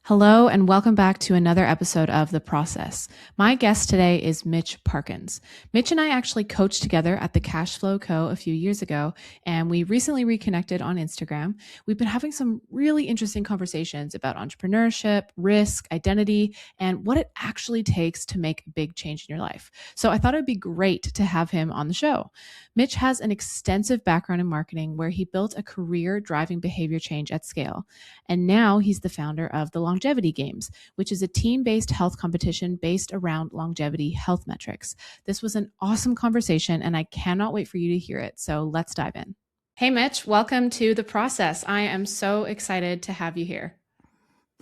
Hello, and welcome back to another episode of The Process. My guest today is Mitch Parkins. Mitch and I actually coached together at the Cash Flow Co. a few years ago, and we recently reconnected on Instagram. We've been having some really interesting conversations about entrepreneurship, risk, identity, and what it actually takes to make a big change in your life. So I thought it would be great to have him on the show. Mitch has an extensive background in marketing where he built a career driving behavior change at scale. And now he's the founder of the Longevity Games, which is a team-based health competition based around longevity health metrics. This was an awesome conversation, and I cannot wait for you to hear it. So let's dive in. Hey, Mitch, welcome to The Process. I am so excited to have you here.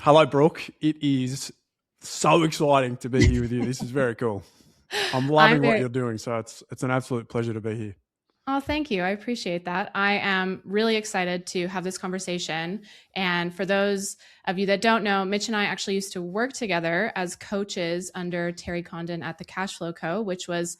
Hello, Brooke. It is so exciting to be here with you. This is very cool. I'm loving what you're doing, so it's an absolute pleasure to be here. Oh, thank you. I appreciate that. I am really excited to have this conversation. And for those of you that don't know, Mitch and I actually used to work together as coaches under Terry Condon at the Cash Flow Co., which was,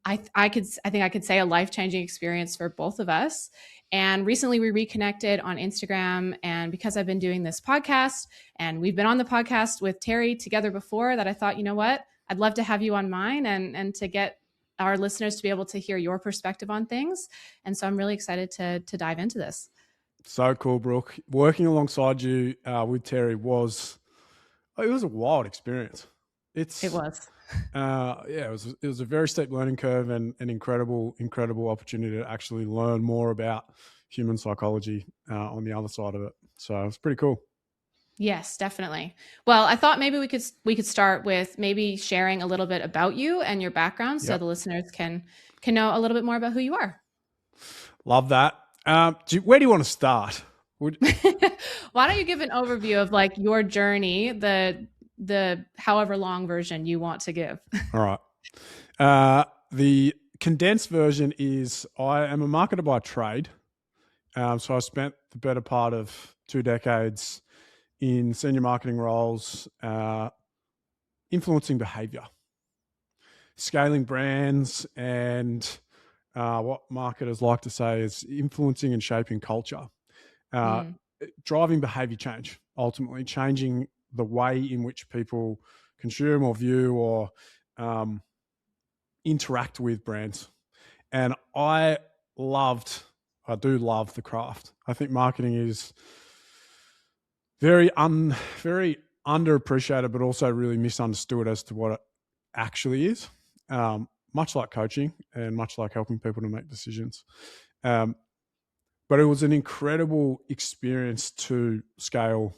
I think I could say, a life-changing experience for both of us. And recently we reconnected on Instagram. And because I've been doing this podcast and we've been on the podcast with Terry together before, that I thought, you know what, I'd love to have you on mine and to get our listeners to be able to hear your perspective on things. And so I'm really excited to dive into this. So cool, Brooke. Working alongside you with Terry was a wild experience. It was. It was a very steep learning curve and an incredible opportunity to actually learn more about human psychology on the other side of it. So it's pretty cool. Yes, definitely. Well, I thought maybe we could start with maybe sharing a little bit about you and your background, so the listeners can know a little bit more about who you are. Love that. Where do you want to start? Why don't you give an overview of like your journey, the however long version you want to give? All right. The condensed version is I am a marketer by trade. So I spent the better part of 2 decades in senior marketing roles, influencing behavior, scaling brands, and what marketers like to say is influencing and shaping culture, driving behavior change, ultimately changing the way in which people consume or view or interact with brands. And I do love the craft. I think marketing is very underappreciated, but also really misunderstood as to what it actually is. Much like coaching and much like helping people to make decisions. But it was an incredible experience to scale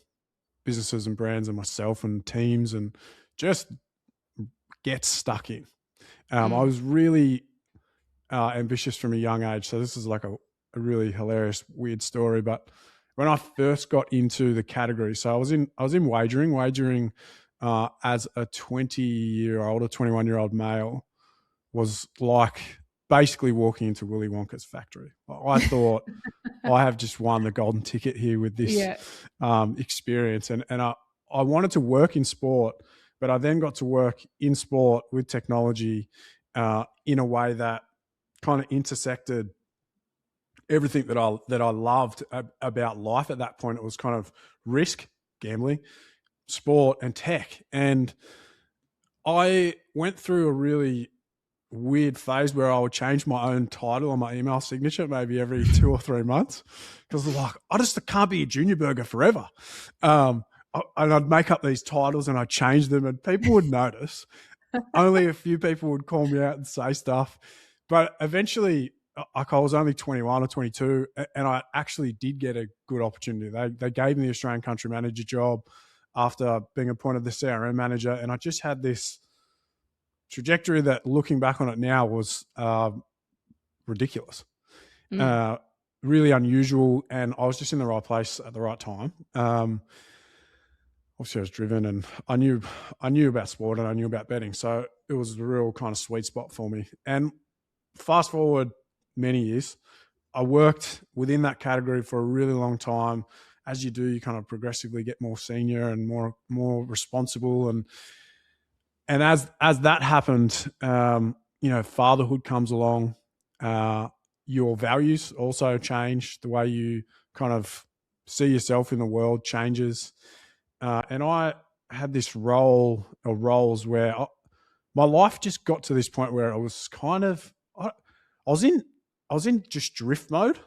businesses and brands and myself and teams and just get stuck in. I was really ambitious from a young age. So this is like a really hilarious, weird story, but when I first got into the category, so I was in wagering as a 20-year-old or 21-year-old male was like basically walking into Willy Wonka's factory. I thought I have just won the golden ticket here with this experience. And I wanted to work in sport, but I then got to work in sport with technology in a way that kind of intersected everything that I loved about life. At that point, it was kind of risk, gambling, sport, and tech. And I went through a really weird phase where I would change my own title on my email signature maybe every 2 or 3 months because like I just can't be a junior burger forever. And I'd make up these titles and I'd change them and people would notice. Only a few people would call me out and say stuff. But eventually, I was only 21 or 22, and I actually did get a good opportunity. They gave me the Australian country manager job after being appointed the CRM manager, and I just had this trajectory that, looking back on it now, was ridiculous, really unusual, and I was just in the right place at the right time. Obviously, I was driven, and I knew about sport and I knew about betting, so it was a real kind of sweet spot for me. And fast forward many years, I worked within that category for a really long time. As you do, you kind of progressively get more senior and more responsible. And as that happened, fatherhood comes along. Your values also change. The way you kind of see yourself in the world changes. and I had this role or roles where my life just got to this point where I was kind of I was in just drift mode,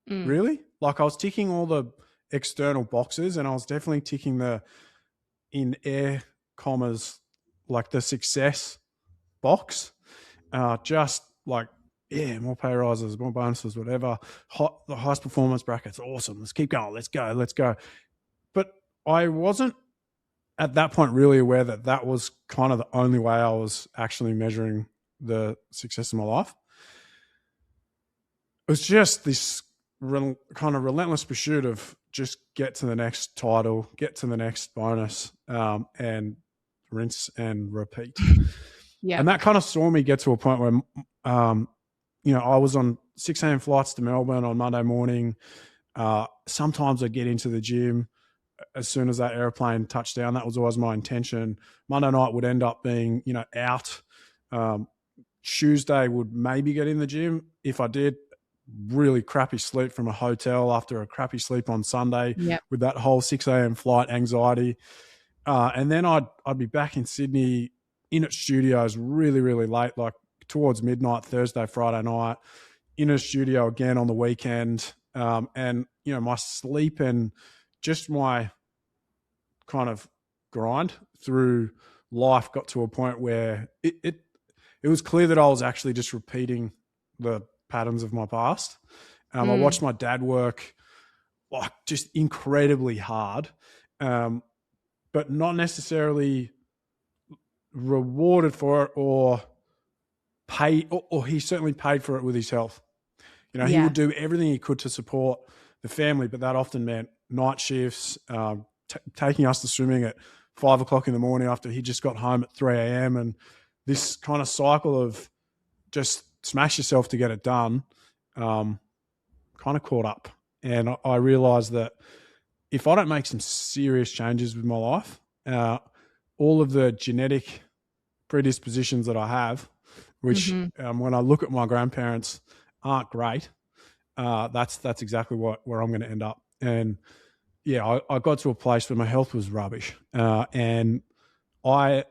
Mm. really. Like I was ticking all the external boxes, and I was definitely ticking the in air commas like the success box. Just like more pay rises, more bonuses, whatever. The highest performance brackets, awesome. Let's keep going. Let's go. But I wasn't at that point really aware that that was kind of the only way I was actually measuring the success of my life. It was just this kind of relentless pursuit of just get to the next title, get to the next bonus, and rinse and repeat. Yeah. And that kind of saw me get to a point where, I was on 6 a.m. flights to Melbourne on Monday morning. Sometimes I'd get into the gym as soon as that airplane touched down. That was always my intention. Monday night would end up being, out. Tuesday would maybe get in the gym. If I did, really crappy sleep from a hotel after a crappy sleep on Sunday with that whole 6 a.m. flight anxiety. And then I'd be back in Sydney in at studios really, really late, like towards midnight, Thursday, Friday night, in a studio again on the weekend. And, my sleep and just my kind of grind through life got to a point where it was clear that I was actually just repeating the patterns of my past. I watched my dad work like just incredibly hard, but not necessarily rewarded for it or paid, or he certainly paid for it with his health. He would do everything he could to support the family, but that often meant night shifts, taking us to swimming at 5 o'clock in the morning after he just got home at 3 a.m. And this kind of cycle of just smash yourself to get it done kind of caught up. And I realized that if I don't make some serious changes with my life, all of the genetic predispositions that I have, which when I look at my grandparents aren't great, that's exactly where I'm going to end up. And I got to a place where my health was rubbish. And I,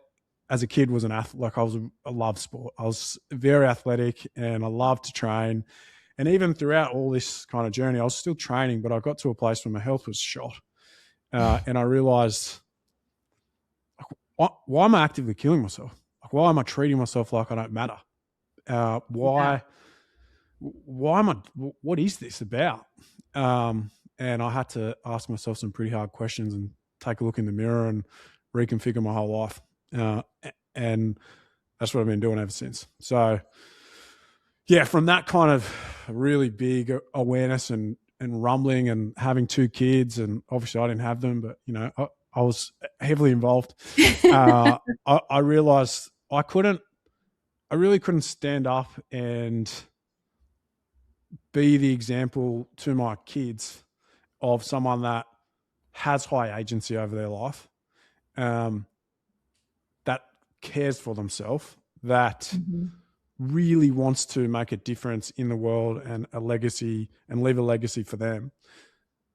as a kid, was an athlete. Like I loved sport. I was very athletic and I loved to train. And even throughout all this kind of journey, I was still training, but I got to a place where my health was shot. And I realized, why am I actively killing myself? Like, why am I treating myself like I don't matter? Why am I, what is this about? And I had to ask myself some pretty hard questions and take a look in the mirror and reconfigure my whole life. And that's what I've been doing ever since. So from that kind of really big awareness and rumbling and having 2 kids, and obviously I didn't have them, but I was heavily involved. I realized I really couldn't stand up and be the example to my kids of someone that has high agency over their life, that cares for themselves, that really wants to make a difference in the world and leave a legacy for them.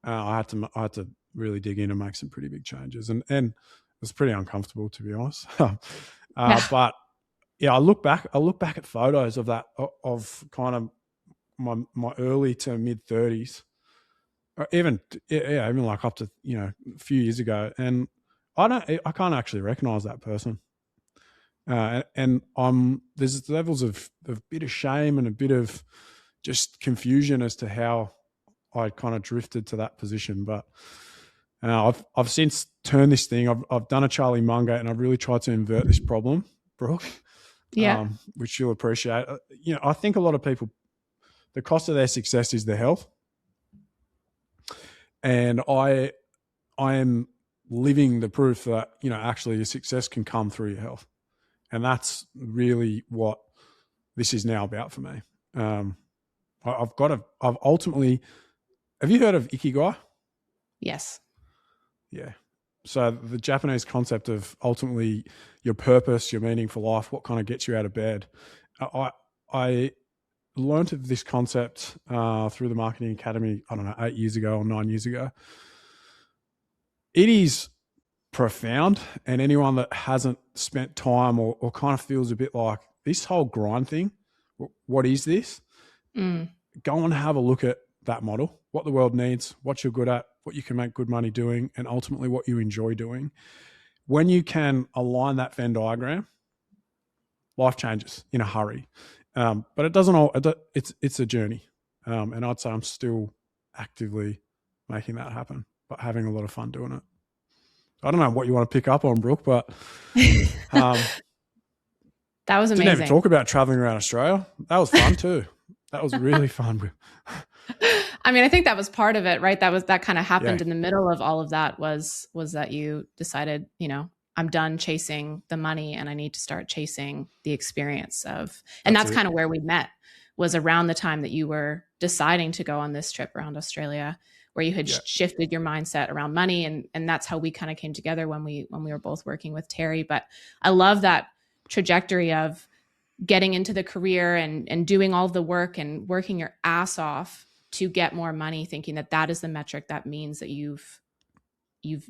I had to really dig in and make some pretty big changes, and it was pretty uncomfortable, to be honest. But I look back at photos of that, of kind of my early to mid 30s, or even like up to a few years ago, and I can't actually recognize that person. And there's levels of a bit of shame and a bit of just confusion as to how I kind of drifted to that position. But I've since turned this thing. I've done a Charlie Munger, and I've really tried to invert this problem, Brooke. Which you'll appreciate. I think a lot of people, the cost of their success is their health, and I am living the proof that actually your success can come through your health. And that's really what this is now about for me. I've ultimately, have you heard of Ikigai? Yes. Yeah. So the Japanese concept of ultimately your purpose, your meaning for life, what kind of gets you out of bed. I learned of this concept through the Marketing Academy, I don't know, 8 years ago or 9 years ago. It is profound. And anyone that hasn't spent time or kind of feels a bit like this whole grind thing, what is this? Go and have a look at that model, what the world needs, what you're good at, what you can make good money doing, and ultimately what you enjoy doing. When you can align that Venn diagram, life changes in a hurry. But it doesn't all, it's a journey. And I'd say I'm still actively making that happen, but having a lot of fun doing it. I don't know what you want to pick up on, Brooke, but that was amazing. Didn't even talk about traveling around Australia. That was fun too. That was really fun. I mean, I think that was part of it, right? That kind of happened in the middle of all of that was that you decided, I'm done chasing the money and I need to start chasing the experience of, and that's kind of where we met, was around the time that you were deciding to go on this trip around Australia, where you had shifted your mindset around money. And that's how we kind of came together when we were both working with Terry. But I love that trajectory of getting into the career and doing all the work and working your ass off to get more money, thinking that is the metric that means that you've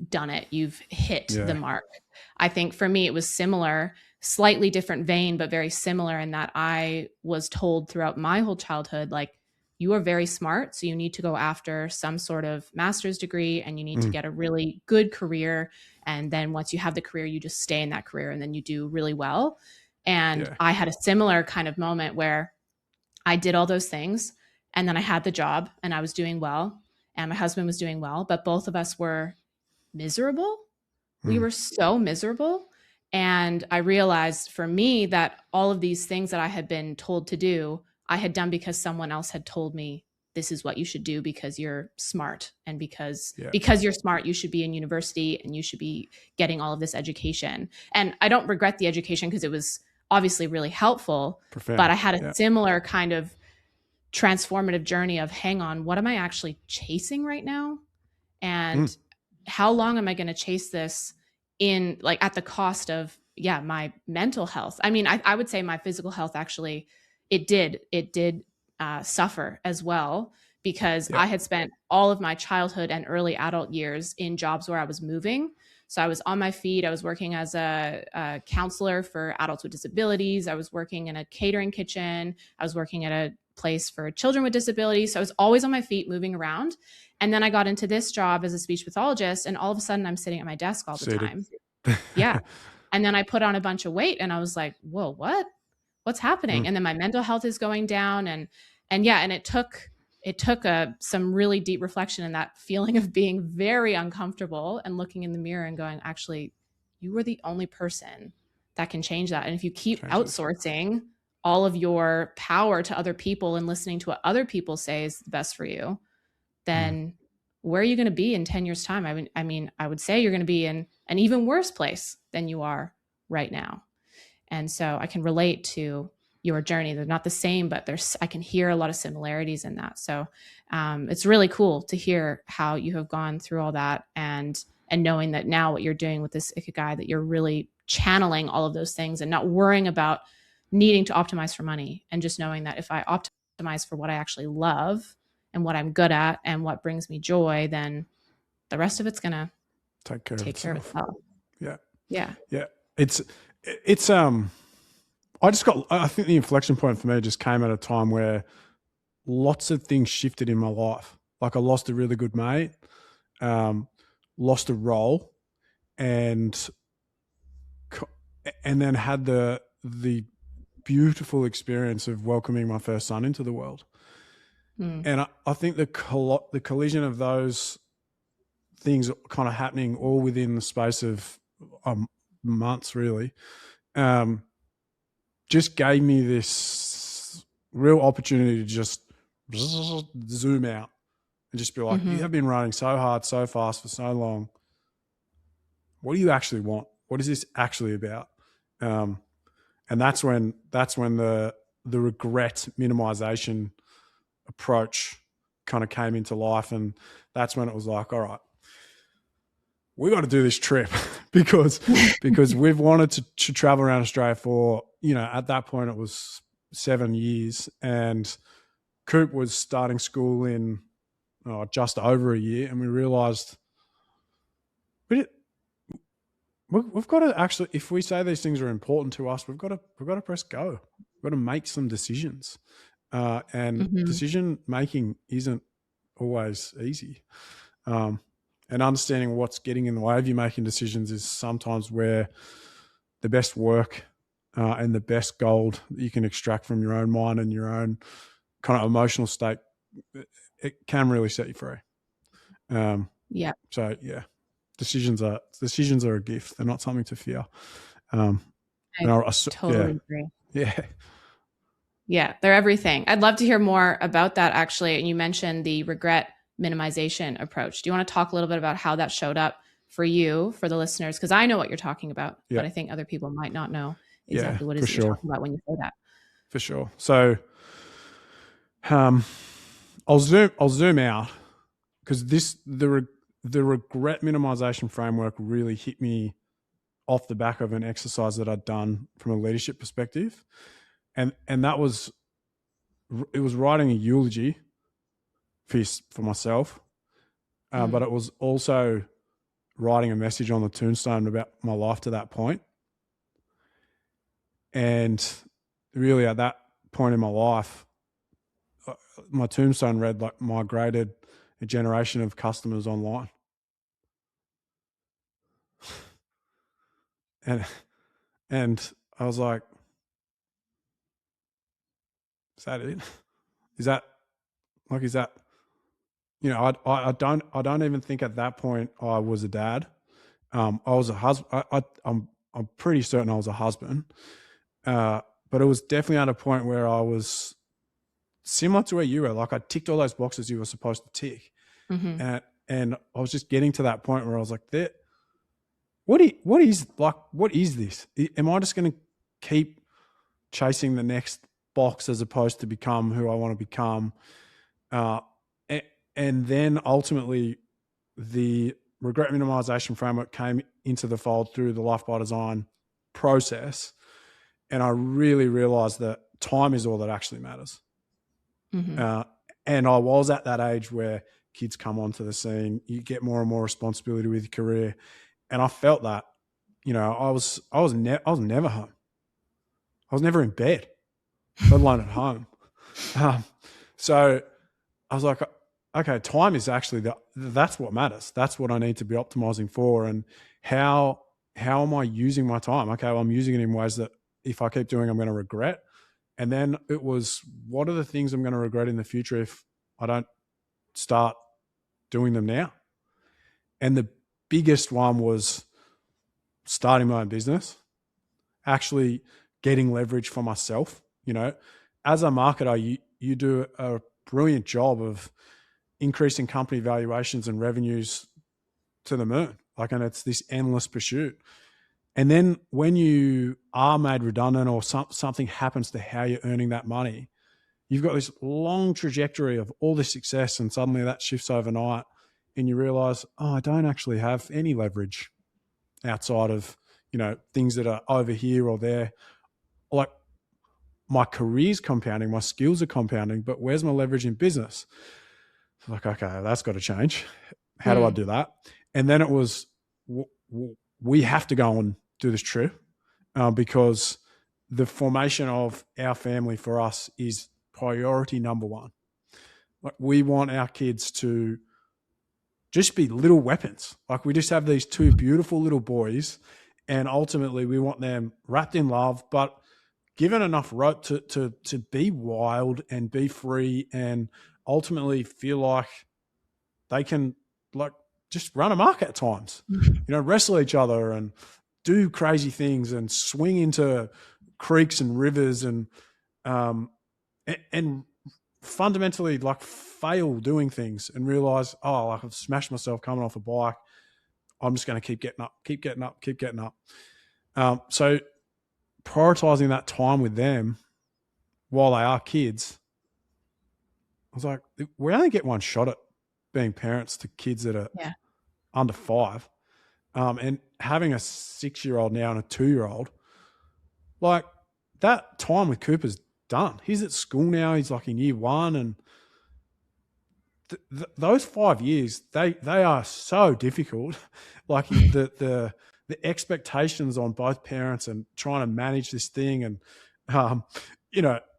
done it. You've hit the mark. I think for me, it was similar, slightly different vein, but very similar in that I was told throughout my whole childhood, like, you are very smart, so you need to go after some sort of master's degree and you need to get a really good career. And then once you have the career, you just stay in that career and then you do really well. And I had a similar kind of moment where I did all those things and then I had the job and I was doing well and my husband was doing well, but both of us were miserable. We were so miserable. And I realized for me that all of these things that I had been told to do, I had done because someone else had told me this is what you should do because you're smart. And because you're smart, you should be in university and you should be getting all of this education. And I don't regret the education because it was obviously really helpful, but I had a similar kind of transformative journey of, hang on, what am I actually chasing right now? And how long am I going to chase this in, like, at the cost of, my mental health? I mean, I would say my physical health, actually, it did suffer as well, because I had spent all of my childhood and early adult years in jobs where I was moving. So I was on my feet. I was working as a counselor for adults with disabilities. I was working in a catering kitchen. I was working at a place for children with disabilities. So I was always on my feet, moving around. And then I got into this job as a speech pathologist, and all of a sudden I'm sitting at my desk all the time. And then I put on a bunch of weight and I was like, whoa, what's happening? And then my mental health is going down. And it took some really deep reflection and that feeling of being very uncomfortable and looking in the mirror and going, actually, you are the only person that can change that. And if you keep outsourcing all of your power to other people and listening to what other people say is the best for you, then where are you going to be in 10 years time? I mean, I would say you're going to be in an even worse place than you are right now. And so I can relate to your journey. They're not the same, but I can hear a lot of similarities in that. So it's really cool to hear how you have gone through all that, and knowing that now what you're doing with this Ikigai, that you're really channeling all of those things and not worrying about needing to optimize for money, and just knowing that if I optimize for what I actually love and what I'm good at and what brings me joy, then the rest of it's going to take care of itself. Yeah. It's I think the inflection point for me just came at a time where lots of things shifted in my life. Like, I lost a really good mate, lost a role, and then had the beautiful experience of welcoming my first son into the world. And I think the collision of those things kind of happening all within the space of months, really, just gave me this real opportunity to just zoom out and just be like, you have been running so hard, so fast for so long. What do you actually want? What is this actually about? And that's when the regret minimization approach kind of came into life. And that's when it was like, all right, we got to do this trip because we've wanted to travel around Australia for, at that point it was 7 years, and Coop was starting school in just over a year, and we realized we've got to actually, if we say these things are important to us, we've got to press go. We've got to make some decisions, and Mm-hmm. decision making isn't always easy. And understanding what's getting in the way of you making decisions is sometimes where the best work and the best gold that you can extract from your own mind and your own kind of emotional state, it can really set you free. Yeah, So yeah, decisions are a gift. They're not something to fear. Um, I and yeah, totally agree. yeah, Yeah, they're everything. I'd love to hear more about that actually. And you mentioned the regret minimization approach. Do you want to talk a little bit about how that showed up for you, for the listeners? Because I know what you're talking about, yeah, but I think other people might not know yeah, exactly what it for is that you're sure, talking about when you say that. for sure. So, um, I'll zoom out because the regret minimization framework really hit me off the back of an exercise that I'd done from a leadership perspective, and that was, it was writing a eulogy for myself, but Mm. it was also writing a message on the tombstone about my life to that point. And really, at that point in my life, my tombstone read like migrated a generation of customers online. And and I was like, is that it? Is that, I don't even think at that point I was a dad. I was a husband. I'm pretty certain I was a husband. But it was definitely at a point where I was similar to where you were. Like I ticked all those boxes you were supposed to tick, Hmm. and I was just getting to that point where I was like, "There, what is this? Am I just going to keep chasing the next box as opposed to become who I want to become?" Uh, and then ultimately, the regret minimization framework came into the fold through the Life by Design process, and I really realized that time is all that actually matters. Hmm. Uh, and I was at that age where kids come onto the scene, you get more and more responsibility with your career, and I felt that. I was never home. I was never in bed, let alone at home. Um, so I was like, okay, time is actually that's what matters. That's what I need to be optimizing for. And how am I using my time? Okay, well, I'm using it in ways that if I keep doing, I'm going to regret. And then it was, what are the things I'm going to regret in the future if I don't start doing them now? And the biggest one was starting my own business, actually getting leverage for myself. As a marketer, you do a brilliant job of increasing company valuations and revenues to the moon. And it's this endless pursuit. And then when you are made redundant or something happens to how you're earning that money, you've got this long trajectory of all this success, and suddenly that shifts overnight, and you realize, oh, I don't actually have any leverage outside of things that are over here or there. Like, my career's compounding, my skills are compounding, but where's my leverage in business? Like, okay, that's got to change. How do I Mm. do that? And then it was, we have to go and do this trip, because the formation of our family for us is priority number one. Like, we want our kids to just be little weapons. Like, we just have these two beautiful little boys, and ultimately we want them wrapped in love, but given enough rope to be wild and be free, and ultimately feel like they can, like, just run amok at times, wrestle each other and do crazy things and swing into creeks and rivers, um, and fundamentally, like, fail doing things and realize, oh, like, I've smashed myself coming off a bike. I'm just going to keep getting up, keep getting up, keep getting up. So prioritizing that time with them while they are kids, I was like, we only get one shot at being parents to kids that are Yeah. under 5. And having a 6-year-old now and a 2-year-old, like, that time with Cooper's done. He's at school now. He's like in year 1, and those 5 years, they are so difficult. Like, the the expectations on both parents and trying to manage this thing and,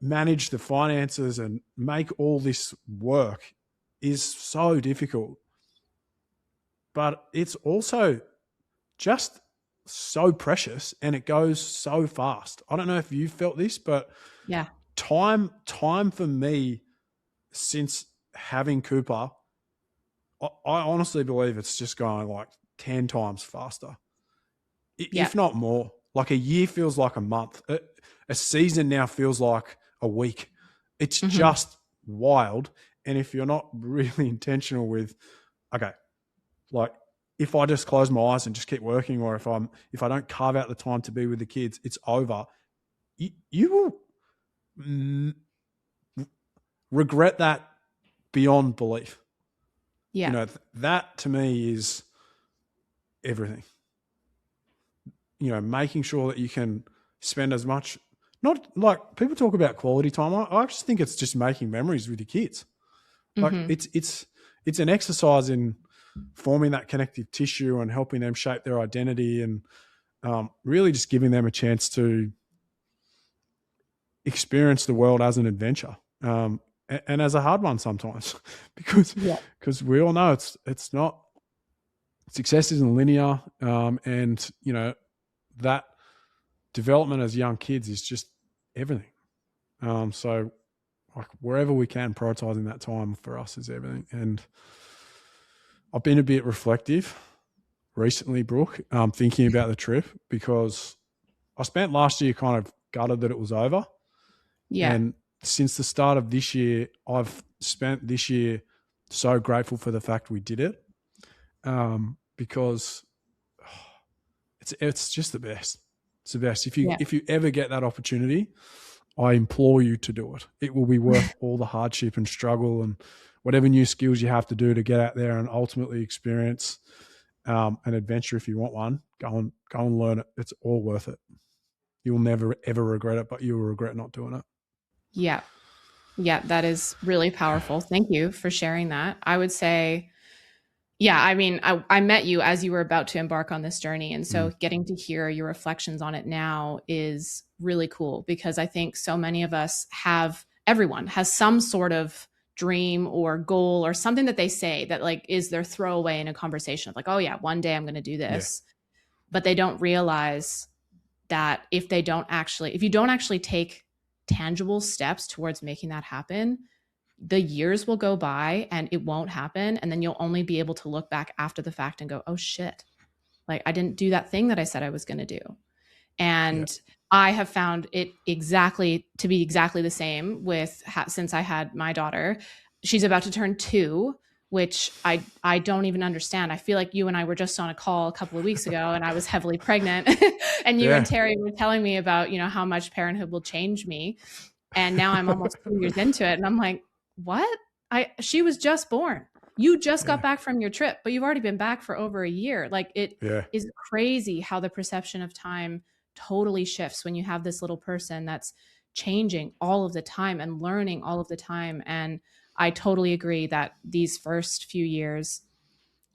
manage the finances and make all this work is so difficult. But it's also just so precious and it goes so fast. I don't know if you felt this, but yeah, time for me since having Cooper, I honestly believe it's just going like 10 times faster, yeah, if not more. Like a year feels like a month. A season now feels like a week. It's just wild. And if you're not really intentional with, okay, like if I just close my eyes and just keep working, or if I don't carve out the time to be with the kids, it's over. You will regret that beyond belief. yeah. That to me is everything. Making sure that you can spend as much, not like people talk about quality time. I just think it's just making memories with your kids. Like it's an exercise in forming that connective tissue and helping them shape their identity and really just giving them a chance to experience the world as an adventure. And as a hard one sometimes, because we all know it's not, success isn't linear, and that development as young kids is just everything. So like wherever we can, prioritizing that time for us is everything. And I've been a bit reflective recently, Brooke, thinking about the trip, because I spent last year kind of gutted that it was over. Yeah. And since the start of this year, I've spent this year so grateful for the fact we did it, because it's just the best. It's the best. If you ever get that opportunity, I implore you to do it. It will be worth all the hardship and struggle and whatever new skills you have to do to get out there and ultimately experience an adventure. If you want one, go and learn it. It's all worth it. You will never ever regret it, but you will regret not doing it. Yeah. Yeah. That is really powerful. Thank you for sharing that. I would say, yeah, I mean, I met you as you were about to embark on this journey. And so getting to hear your reflections on it now is really cool, because I think so many of us everyone has some sort of dream or goal or something that they say that like is their throwaway in a conversation of like, oh yeah, one day I'm going to do this. Yeah. But they don't realize that if you don't actually take tangible steps towards making that happen, the years will go by and it won't happen. And then you'll only be able to look back after the fact and go, oh shit, like I didn't do that thing that I said I was going to do. And I have found it to be exactly the same since I had my daughter. She's about to turn 2, which I don't even understand. I feel like you and I were just on a call a couple of weeks ago and I was heavily pregnant and you and Terry were telling me about, how much parenthood will change me. And now I'm almost 2 years into it. And I'm like, what? She was just born. You just got back from your trip, but you've already been back for over a year. Like it is crazy how the perception of time totally shifts when you have this little person that's changing all of the time and learning all of the time. And I totally agree that these first few years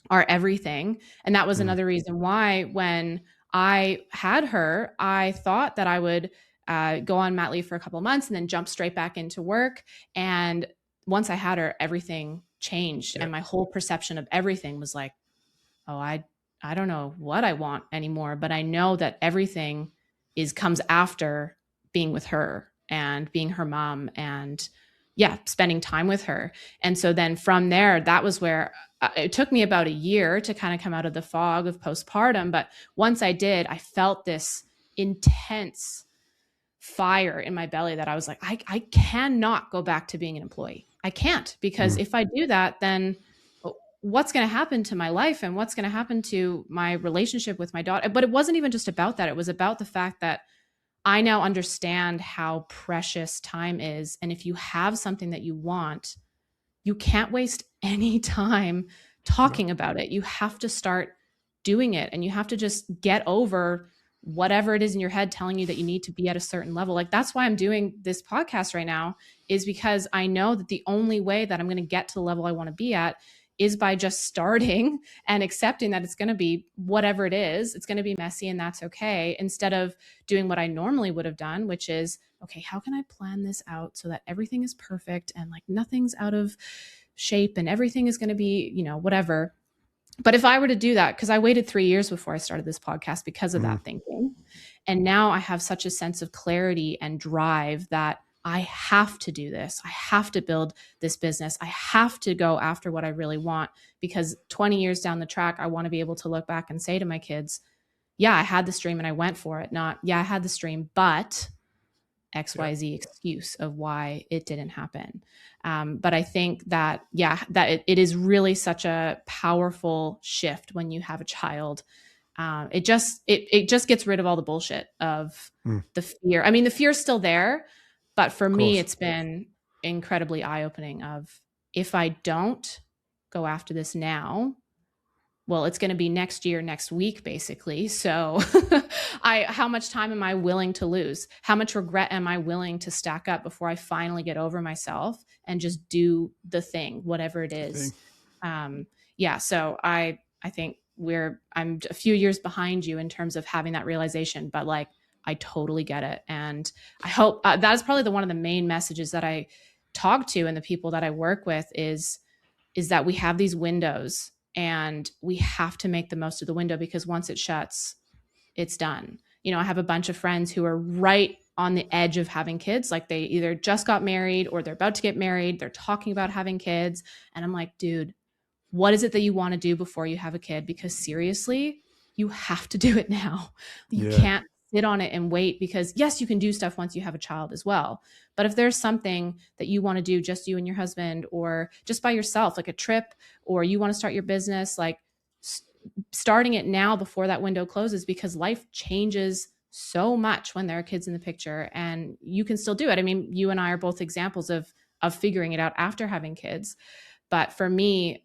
are everything. And that was another reason why when I had her, I thought that I would go on mat leave for a couple of months and then jump straight back into work. And once I had her, everything changed. And my whole perception of everything was like, oh, I don't know what I want anymore, but I know that everything comes after being with her and being her mom and spending time with her. And so then from there, that was where it took me about a year to kind of come out of the fog of postpartum. But once I did, I felt this intense fire in my belly that I was like, I cannot go back to being an employee. I can't, because if I do that, then what's going to happen to my life and what's going to happen to my relationship with my daughter? But it wasn't even just about that. It was about the fact that I now understand how precious time is. And if you have something that you want, you can't waste any time talking about it. You have to start doing it, and you have to just get over whatever it is in your head telling you that you need to be at a certain level. Like that's why I'm doing this podcast right now, is because I know that the only way that I'm going to get to the level I want to be at is by just starting and accepting that it's going to be whatever it is. It's going to be messy, and that's okay. Instead of doing what I normally would have done, which is, okay, how can I plan this out so that everything is perfect and like nothing's out of shape and everything is going to be, whatever. But if I were to do that, because I waited 3 years before I started this podcast because of that thinking. And now I have such a sense of clarity and drive that I have to do this. I have to build this business. I have to go after what I really want, because 20 years down the track, I want to be able to look back and say to my kids, yeah, I had this dream and I went for it. Not, yeah, I had this dream, but XYZ excuse of why it didn't happen. But I think that, it is really such a powerful shift when you have a child. It just gets rid of all the bullshit of the fear. I mean, the fear is still there, but for me, it's been incredibly eye-opening of, if I don't go after this now, well, it's going to be next year, next week, basically. So how much time am I willing to lose? How much regret am I willing to stack up before I finally get over myself and just do the thing, whatever it is? So I think I'm a few years behind you in terms of having that realization, but like, I totally get it. And I hope that is probably one of the main messages that I talk to, and the people that I work with is that we have these windows and we have to make the most of the window, because once it shuts, it's done. I have a bunch of friends who are right on the edge of having kids. Like, they either just got married or they're about to get married. They're talking about having kids. And I'm like, dude, what is it that you want to do before you have a kid? Because seriously, you have to do it now. You can't sit on it and wait, because yes, you can do stuff once you have a child as well. But if there's something that you want to do, just you and your husband, or just by yourself, like a trip, or you want to start your business, like starting it now before that window closes, because life changes so much when there are kids in the picture, and you can still do it. I mean, you and I are both examples of figuring it out after having kids. But for me,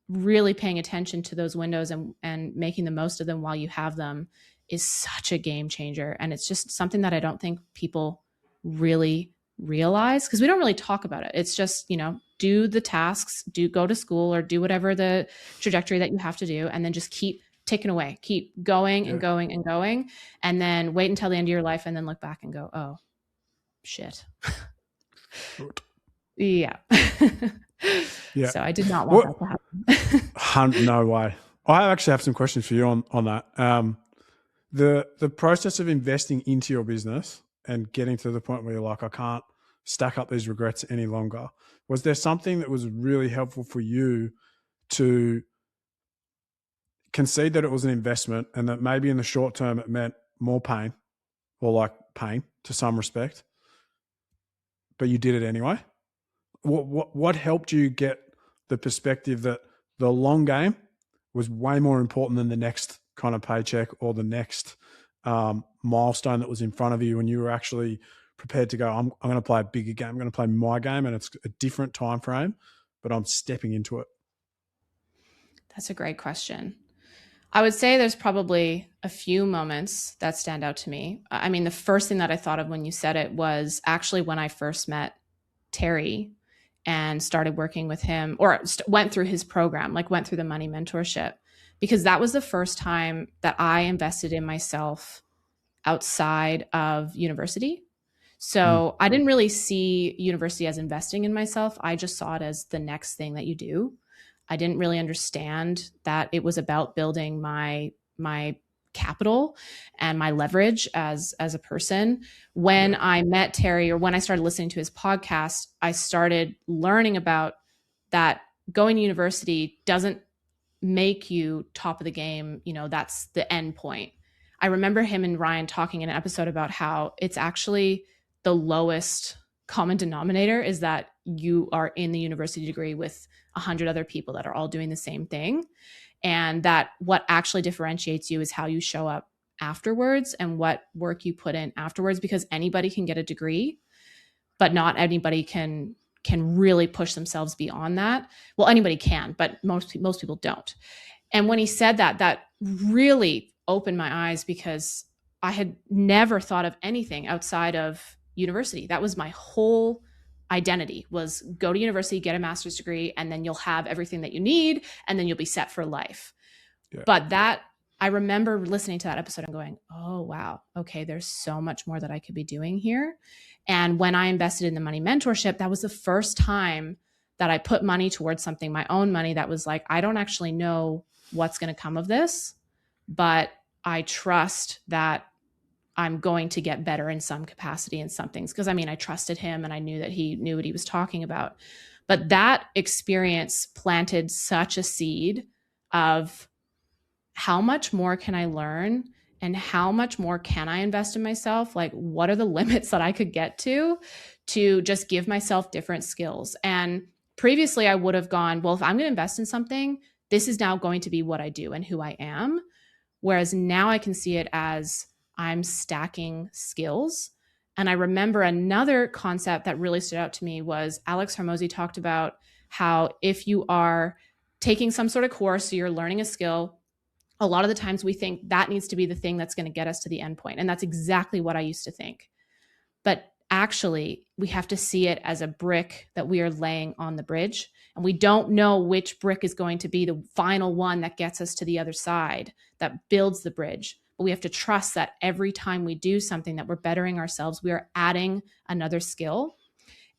really paying attention to those windows and making the most of them while you have them is such a game changer. And it's just something that I don't think people really realize, because we don't really talk about it. It's just, do the tasks, go to school, or do whatever the trajectory that you have to do, and then just keep ticking away, keep going and going and going, and then wait until the end of your life and then look back and go, oh, shit. Yeah. So I did not want that to happen. No way. I actually have some questions for you on that. The process of investing into your business and getting to the point where you're like, I can't stack up these regrets any longer. Was there something that was really helpful for you to concede that it was an investment, and that maybe in the short term it meant more pain, or like pain to some respect, but you did it anyway? What helped you get the perspective that the long game was way more important than the next kind of paycheck or the next milestone that was in front of you, and you were actually prepared to go, I'm going to play a bigger game. I'm going to play my game, and it's a different time frame, but I'm stepping into it? That's a great question. I would say there's probably a few moments that stand out to me. I mean, the first thing that I thought of when you said it was actually when I first met Terry and started working with him, or went through his program, like went through the money mentorship, because that was the first time that I invested in myself outside of university. So I didn't really see university as investing in myself. I just saw it as the next thing that you do. I didn't really understand that it was about building my capital and my leverage as a person. When I met Terry, or when I started listening to his podcast, I started learning about that going to university doesn't make you top of the game. That's the end point. I remember him and Ryan talking in an episode about how it's actually the lowest common denominator is that you are in the university degree with 100 other people that are all doing the same thing. And that what actually differentiates you is how you show up afterwards and what work you put in afterwards, because anybody can get a degree, but not anybody can really push themselves beyond that. Well, anybody can, but most people don't. And when he said that, that really opened my eyes, because I had never thought of anything outside of university. That was my whole identity was go to university, get a master's degree, and then you'll have everything that you need, and then you'll be set for life. Yeah. But that, I remember listening to that episode and going, oh, wow, okay, there's so much more that I could be doing here. And when I invested in the money mentorship, that was the first time that I put money towards something, my own money, that was like, I don't actually know what's going to come of this, but I trust that I'm going to get better in some capacity in some things. Because I mean, I trusted him and I knew that he knew what he was talking about. But that experience planted such a seed of how much more can I learn and how much more can I invest in myself? Like, what are the limits that I could get to just give myself different skills? And previously, I would have gone, well, if I'm going to invest in something, this is now going to be what I do and who I am. Whereas now I can see it as I'm stacking skills. And I remember another concept that really stood out to me was Alex Hormozi talked about how if you are taking some sort of course, so you're learning a skill, a lot of the times we think that needs to be the thing that's going to get us to the end point. And that's exactly what I used to think. But actually, we have to see it as a brick that we are laying on the bridge. And we don't know which brick is going to be the final one that gets us to the other side, that builds the bridge. But we have to trust that every time we do something that we're bettering ourselves, we are adding another skill.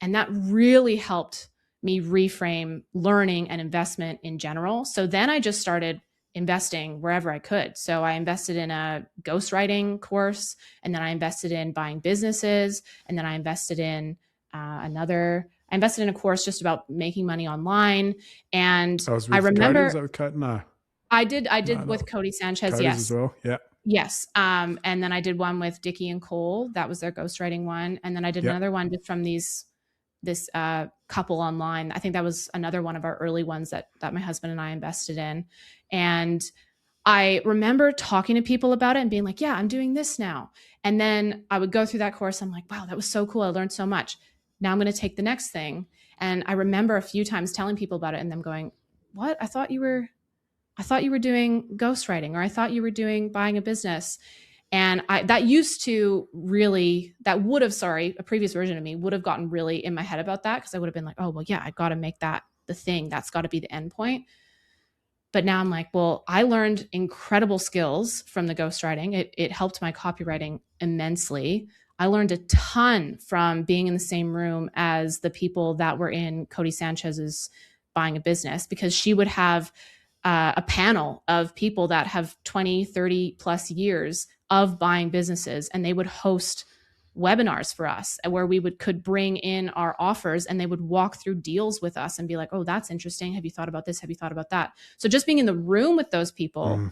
And that really helped me reframe learning and investment in general. So then I just started investing wherever I could. So I invested in a ghostwriting course, and then I invested in buying businesses, and then I invested in I invested in a course just about making money online. And I was I with Cody. Was remember that with Cody? No. I did No, with Cody Sanchez, Cody's yes. as well. Yeah. Yes. And then I did one with Dickie and Cole. That was their ghostwriting one. And then I did another one just from this couple online. I think that was another one of our early ones that my husband and I invested in. And I remember talking to people about it and being like, yeah, I'm doing this now. And then I would go through that course. I'm like, wow, that was so cool. I learned so much. Now I'm going to take the next thing. And I remember a few times telling people about it and them going, what? I thought you were doing ghostwriting, or I thought you were doing buying a business. And a previous version of me would have gotten really in my head about that, because I would have been like, oh, well, yeah, I got to make that the thing. That's got to be the end point. But now I'm like, well, I learned incredible skills from the ghostwriting. It helped my copywriting immensely. I learned a ton from being in the same room as the people that were in Cody Sanchez's buying a business, because she would have a panel of people that have 20, 30 plus years of buying businesses, and they would host webinars for us where we could bring in our offers, and they would walk through deals with us and be like, oh, that's interesting. Have you thought about this? Have you thought about that? So just being in the room with those people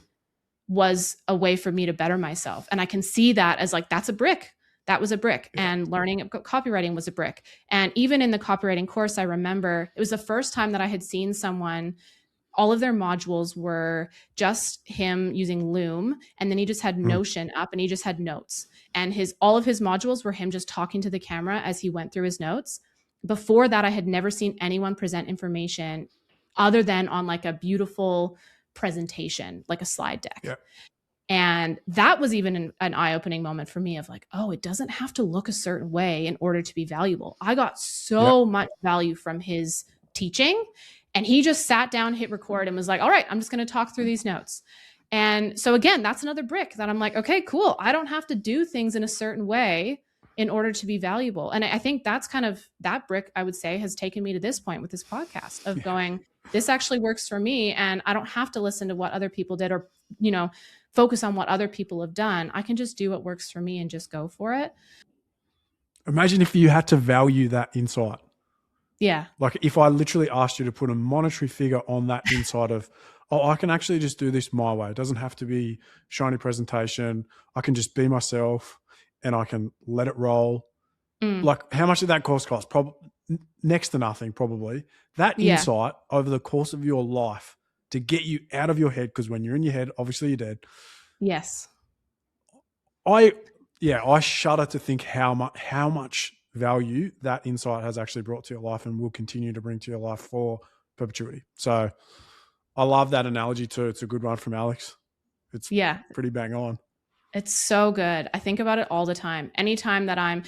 was a way for me to better myself. And I can see that as like, that's a brick. That was a brick. Yeah. And learning copywriting was a brick. And even in the copywriting course, I remember it was the first time that I had seen someone, all of their modules were just him using Loom, and then he just had Notion up and he just had notes. And all of his modules were him just talking to the camera as he went through his notes. Before that, I had never seen anyone present information other than on like a beautiful presentation, like a slide deck. Yeah. And that was even an eye-opening moment for me of like, oh, it doesn't have to look a certain way in order to be valuable. I got so much value from his teaching. And he just sat down, hit record, and was like, all right, I'm just going to talk through these notes. And so again, that's another brick that I'm like, okay, cool. I don't have to do things in a certain way in order to be valuable. And I think that's kind of that brick, I would say, has taken me to this point with this podcast of going, this actually works for me. And I don't have to listen to what other people did or, focus on what other people have done. I can just do what works for me and just go for it. Imagine if you had to value that insight. Yeah. Like if I literally asked you to put a monetary figure on that insight of, oh, I can actually just do this my way. It doesn't have to be shiny presentation. I can just be myself and I can let it roll. Like how much did that course cost? Probably next to nothing, probably. That insight over the course of your life to get you out of your head, because when you're in your head, obviously you're dead. Yes. I shudder to think how much value that insight has actually brought to your life and will continue to bring to your life for perpetuity. So I love that analogy too. It's a good one from Alex. It's pretty bang on. It's so good. I think about it all the time. Anytime that I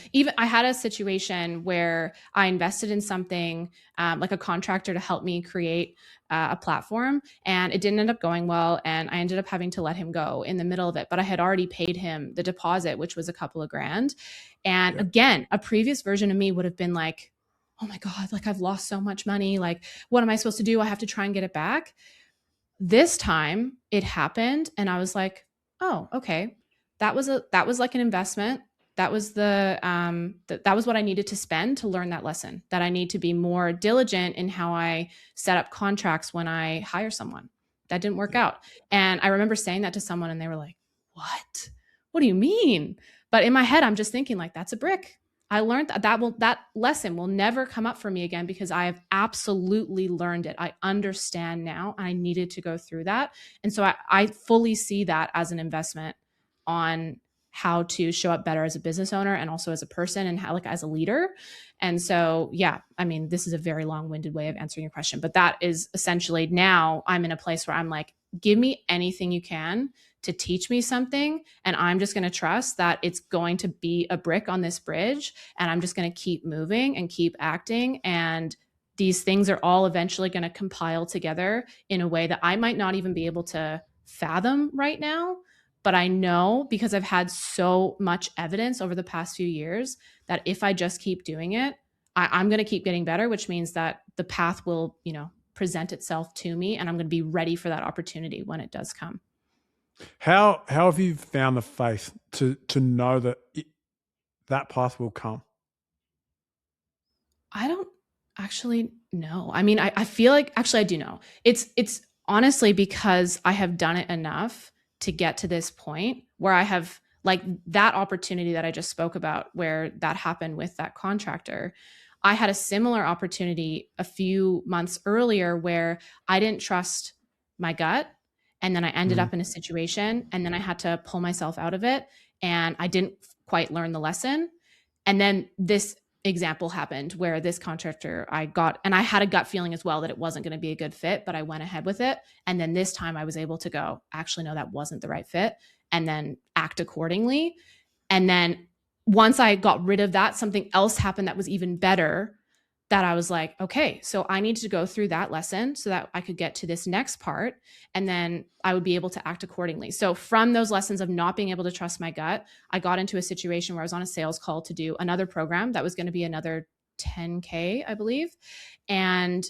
had a situation where I invested in something, like a contractor to help me create a platform, and it didn't end up going well. And I ended up having to let him go in the middle of it. But I had already paid him the deposit, which was a couple of grand. And Yeah. again, a previous version of me would have been like, oh my God, like I've lost so much money. Like, what am I supposed to do? I have to try and get it back. This time it happened and I was like, "Oh, okay. That was like an investment. That was that was what I needed to spend to learn that lesson. That I need to be more diligent in how I set up contracts when I hire someone." That didn't work Yeah. out. And I remember saying that to someone and they were like, "What? What do you mean?" But in my head I'm just thinking like that's a brick. I learned that lesson will never come up for me again because I have absolutely learned it. I understand now. I needed to go through that. And so I fully see that as an investment on how to show up better as a business owner and also as a person and how like as a leader. And so, yeah, I mean, this is a very long-winded way of answering your question, but that is essentially now I'm in a place where I'm like, give me anything you can to teach me something. And I'm just going to trust that it's going to be a brick on this bridge. And I'm just going to keep moving and keep acting. And these things are all eventually going to compile together in a way that I might not even be able to fathom right now. But I know because I've had so much evidence over the past few years that if I just keep doing it, I'm going to keep getting better, which means that the path will, present itself to me and I'm going to be ready for that opportunity when it does come. How have you found the faith to know that that path will come? I don't actually know. I mean, I feel like actually I do know. It's honestly because I have done it enough to get to this point where I have like that opportunity that I just spoke about where that happened with that contractor. I had a similar opportunity a few months earlier where I didn't trust my gut and then I ended Mm. up in a situation and then I had to pull myself out of it and I didn't quite learn the lesson. And then this example happened where this contractor I got, and I had a gut feeling as well that it wasn't going to be a good fit, but I went ahead with it. And then this time I was able to go, actually, no, that wasn't the right fit, and then act accordingly. And then once I got rid of that, something else happened that was even better that I was like, okay, so I need to go through that lesson so that I could get to this next part and then I would be able to act accordingly. So from those lessons of not being able to trust my gut, I got into a situation where I was on a sales call to do another program that was going to be another 10K, I believe. And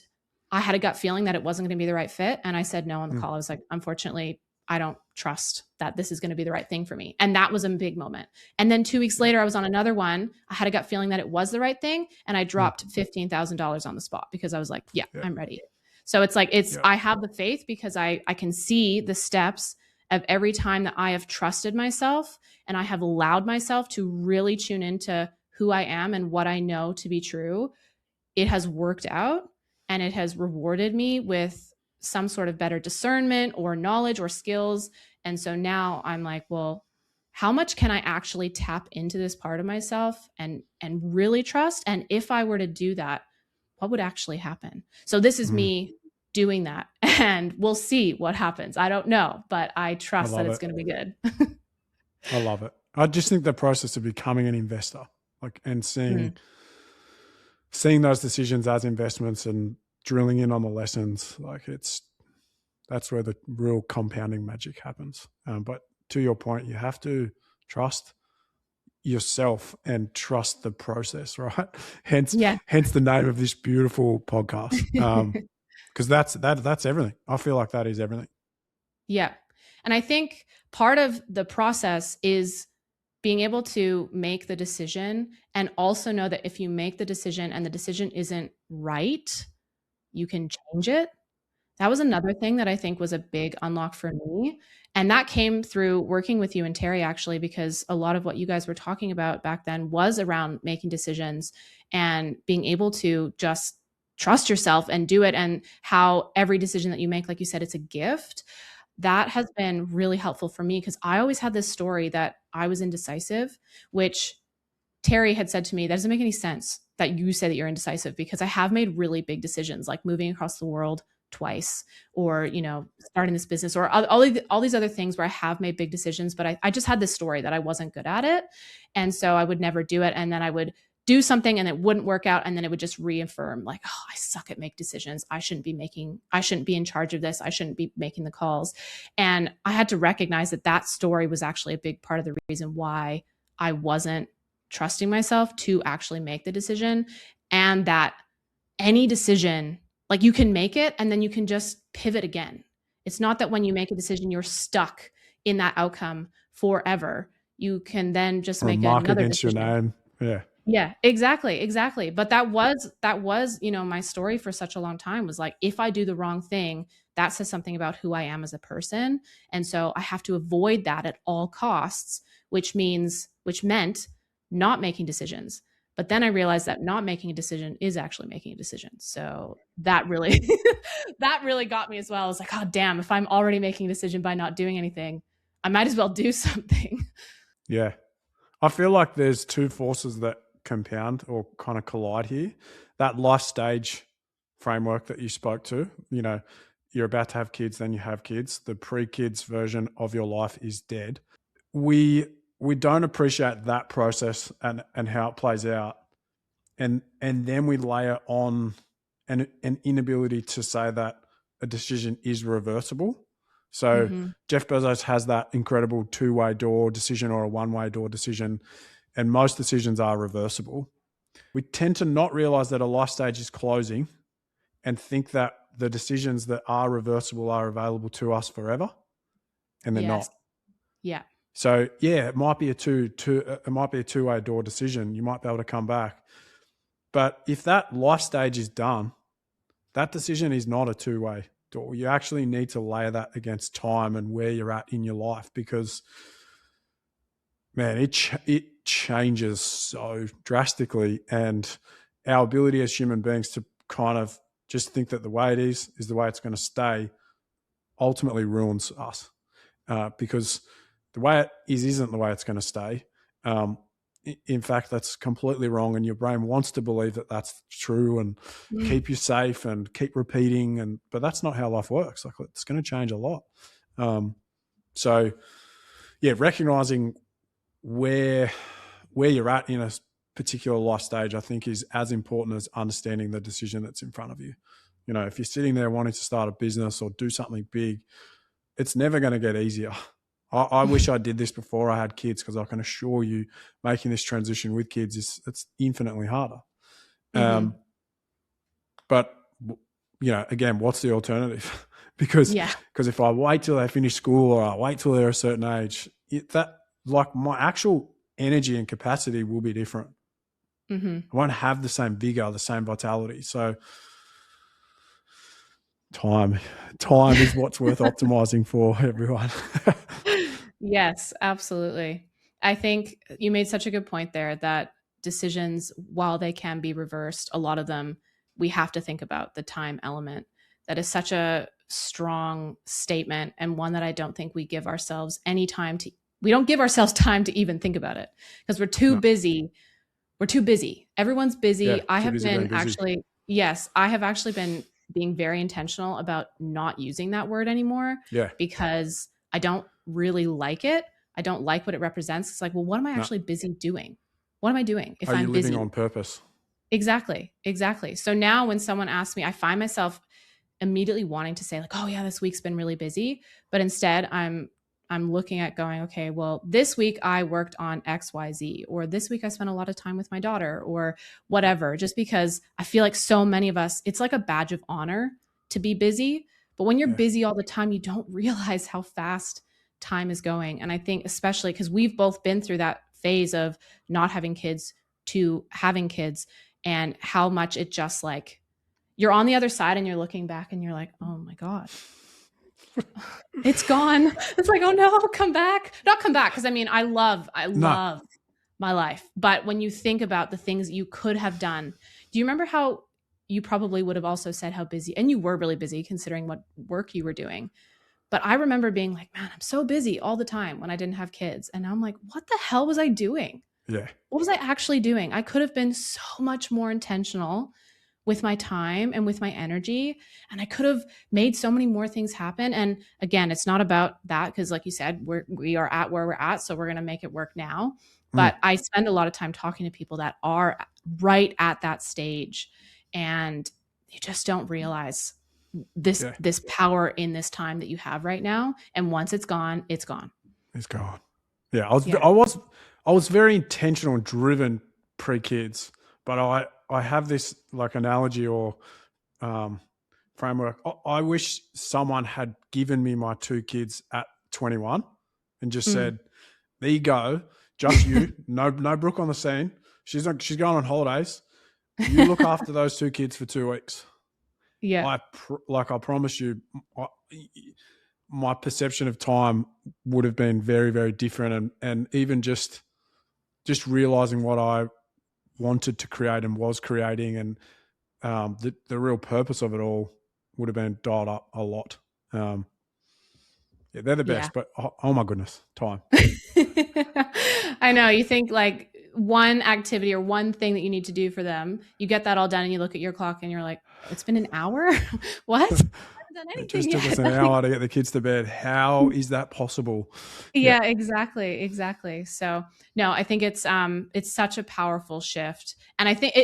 I had a gut feeling that it wasn't going to be the right fit. And I said no on the Mm. call. I was like, unfortunately, I don't trust that this is going to be the right thing for me. And that was a big moment. And then 2 weeks Yeah. later, I was on another one. I had a gut feeling that it was the right thing. And I Mm. dropped $15,000 on the spot because I was like, yeah, Yeah. I'm ready. So Yeah. I have the faith because I can see the steps of every time that I have trusted myself and I have allowed myself to really tune into who I am and what I know to be true. It has worked out and it has rewarded me with some sort of better discernment or knowledge or skills. And so now I'm like, well, how much can I actually tap into this part of myself and really trust? And if I were to do that, what would actually happen? So this is Mm. me doing that and we'll see what happens. I don't know, but I I trust that love it's it. going to be good. I love it. I just think the process of becoming an investor, like, and Mm. seeing those decisions as investments and drilling in on the lessons, like that's where the real compounding magic happens. But to your point, you have to trust yourself and trust the process, right? hence Yeah. hence the name of this beautiful podcast. Because that's everything. I feel like that is everything. Yeah. And I think part of the process is being able to make the decision and also know that if you make the decision and the decision isn't right, you can change it. That was another thing that I think was a big unlock for me. And that came through working with you and Terry, actually, because a lot of what you guys were talking about back then was around making decisions and being able to just trust yourself and do it. And how every decision that you make, like you said, it's a gift. That has been really helpful for me because I always had this story that I was indecisive, which Terry had said to me, that doesn't make any sense that you say that you're indecisive because I have made really big decisions like moving across the world twice, or, starting this business, or all these other things where I have made big decisions, but I just had this story that I wasn't good at it. And so I would never do it. And then I would do something and it wouldn't work out. And then it would just reaffirm like, oh, I suck at make decisions. I shouldn't be in charge of this. I shouldn't be making the calls. And I had to recognize that story was actually a big part of the reason why I wasn't trusting myself to actually make the decision. And that any decision, like, you can make it and then you can just pivot again. It's not that when you make a decision, you're stuck in that outcome forever. You can then just Or a make mark another against your decision. name. Yeah. Yeah, exactly. But that was, my story for such a long time, was like, if I do the wrong thing, that says something about who I am as a person. And so I have to avoid that at all costs, which meant not making decisions. But then I realized that not making a decision is actually making a decision. So that really, that really got me as well. I was like, oh, damn, if I'm already making a decision by not doing anything, I might as well do something. Yeah. I feel like there's two forces that compound or kind of collide here. That life stage framework that you spoke to, you're about to have kids, then you have kids. The pre-kids version of your life is dead. We don't appreciate that process and how it plays out. And then we layer on an inability to say that a decision is reversible. So Jeff Bezos has that incredible two-way door decision or a one-way door decision, and most decisions are reversible. We tend to not realize that a life stage is closing and think that the decisions that are reversible are available to us forever, and they're not. Yeah. So yeah, it might be a two-way door decision. You might be able to come back. But if that life stage is done, that decision is not a two-way door. You actually need to layer that against time and where you're at in your life, because, man, it changes so drastically. And our ability as human beings to kind of just think that the way it is the way it's going to stay ultimately ruins us, because the way it is isn't the way it's going to stay. In fact, that's completely wrong, and your brain wants to believe that that's true and keep you safe and keep repeating. But that's not how life works. Like, it's going to change a lot. So yeah, recognizing where you're at in a particular life stage, I think, is as important as understanding the decision that's in front of you. If you're sitting there wanting to start a business or do something big, it's never going to get easier. I wish I did this before I had kids, because I can assure you making this transition with kids it's infinitely harder. But again, what's the alternative? because if I wait till they finish school or I wait till they're a certain age, my actual energy and capacity will be different. I won't have the same vigor, the same vitality. So time is what's worth optimizing for, everyone. Yes, absolutely. I think you made such a good point there, that decisions, while they can be reversed, a lot of them, we have to think about the time element. That is such a strong statement, and one that I don't think we give ourselves any time to. We don't give ourselves time to even think about it, because we're too busy. We're too busy. Everyone's busy. Yeah, I too have busy been being busy. actually, yes, I have actually been being very intentional about not using that word anymore. Yeah. Because I don't really like it. I don't like what it represents. It's like, well, what am I actually busy doing? What am I doing if Are you I'm busy? living on purpose? Exactly. So now when someone asks me, I find myself immediately wanting to say like, oh yeah, this week's been really busy. But instead I'm looking at going, okay, well, this week I worked on XYZ, or this week I spent a lot of time with my daughter, or whatever, just because I feel like so many of us, it's like a badge of honor to be busy. But when you're busy all the time, you don't realize how fast time is going. And I think especially because we've both been through that phase of not having kids to having kids, and how much it just, like, you're on the other side and you're looking back and you're like, oh my God, it's gone. It's like, oh no, come back. Not come back. Cause I mean, I love my life. But when you think about the things you could have done, do you remember how you probably would have also said how busy, and you were really busy considering what work you were doing. But I remember being like, man, I'm so busy all the time when I didn't have kids. And I'm like, what the hell was I doing? Yeah. What was I actually doing? I could have been so much more intentional with my time and with my energy. And I could have made so many more things happen. And again, it's not about that because, like you said, we are at where we're at. So we're going to make it work now. But I spend a lot of time talking to people that are right at that stage. And you just don't realize this power in this time that you have right now. And once it's gone, it's gone. It's gone. Yeah, I was very intentional and driven pre-kids, but I have this like analogy or framework. I wish someone had given me my 2 kids at 21 and just said, "There you go, just you, no Brooke on the scene. She's going on holidays. You look after those 2 kids for 2 weeks." Yeah. I promise you, my perception of time would have been very, very different. And even just realizing what I wanted to create and was creating and the real purpose of it all would have been dialed up a lot. Yeah, they're the best, but oh my goodness, time. I know. You think like one activity or one thing that you need to do for them, you get that all done and you look at your clock and you're like, it's been an hour? What? I haven't done anything It just yet. took us an hour to get the kids to bed. How is that possible? Yeah, exactly. So no, I think it's such a powerful shift. And I think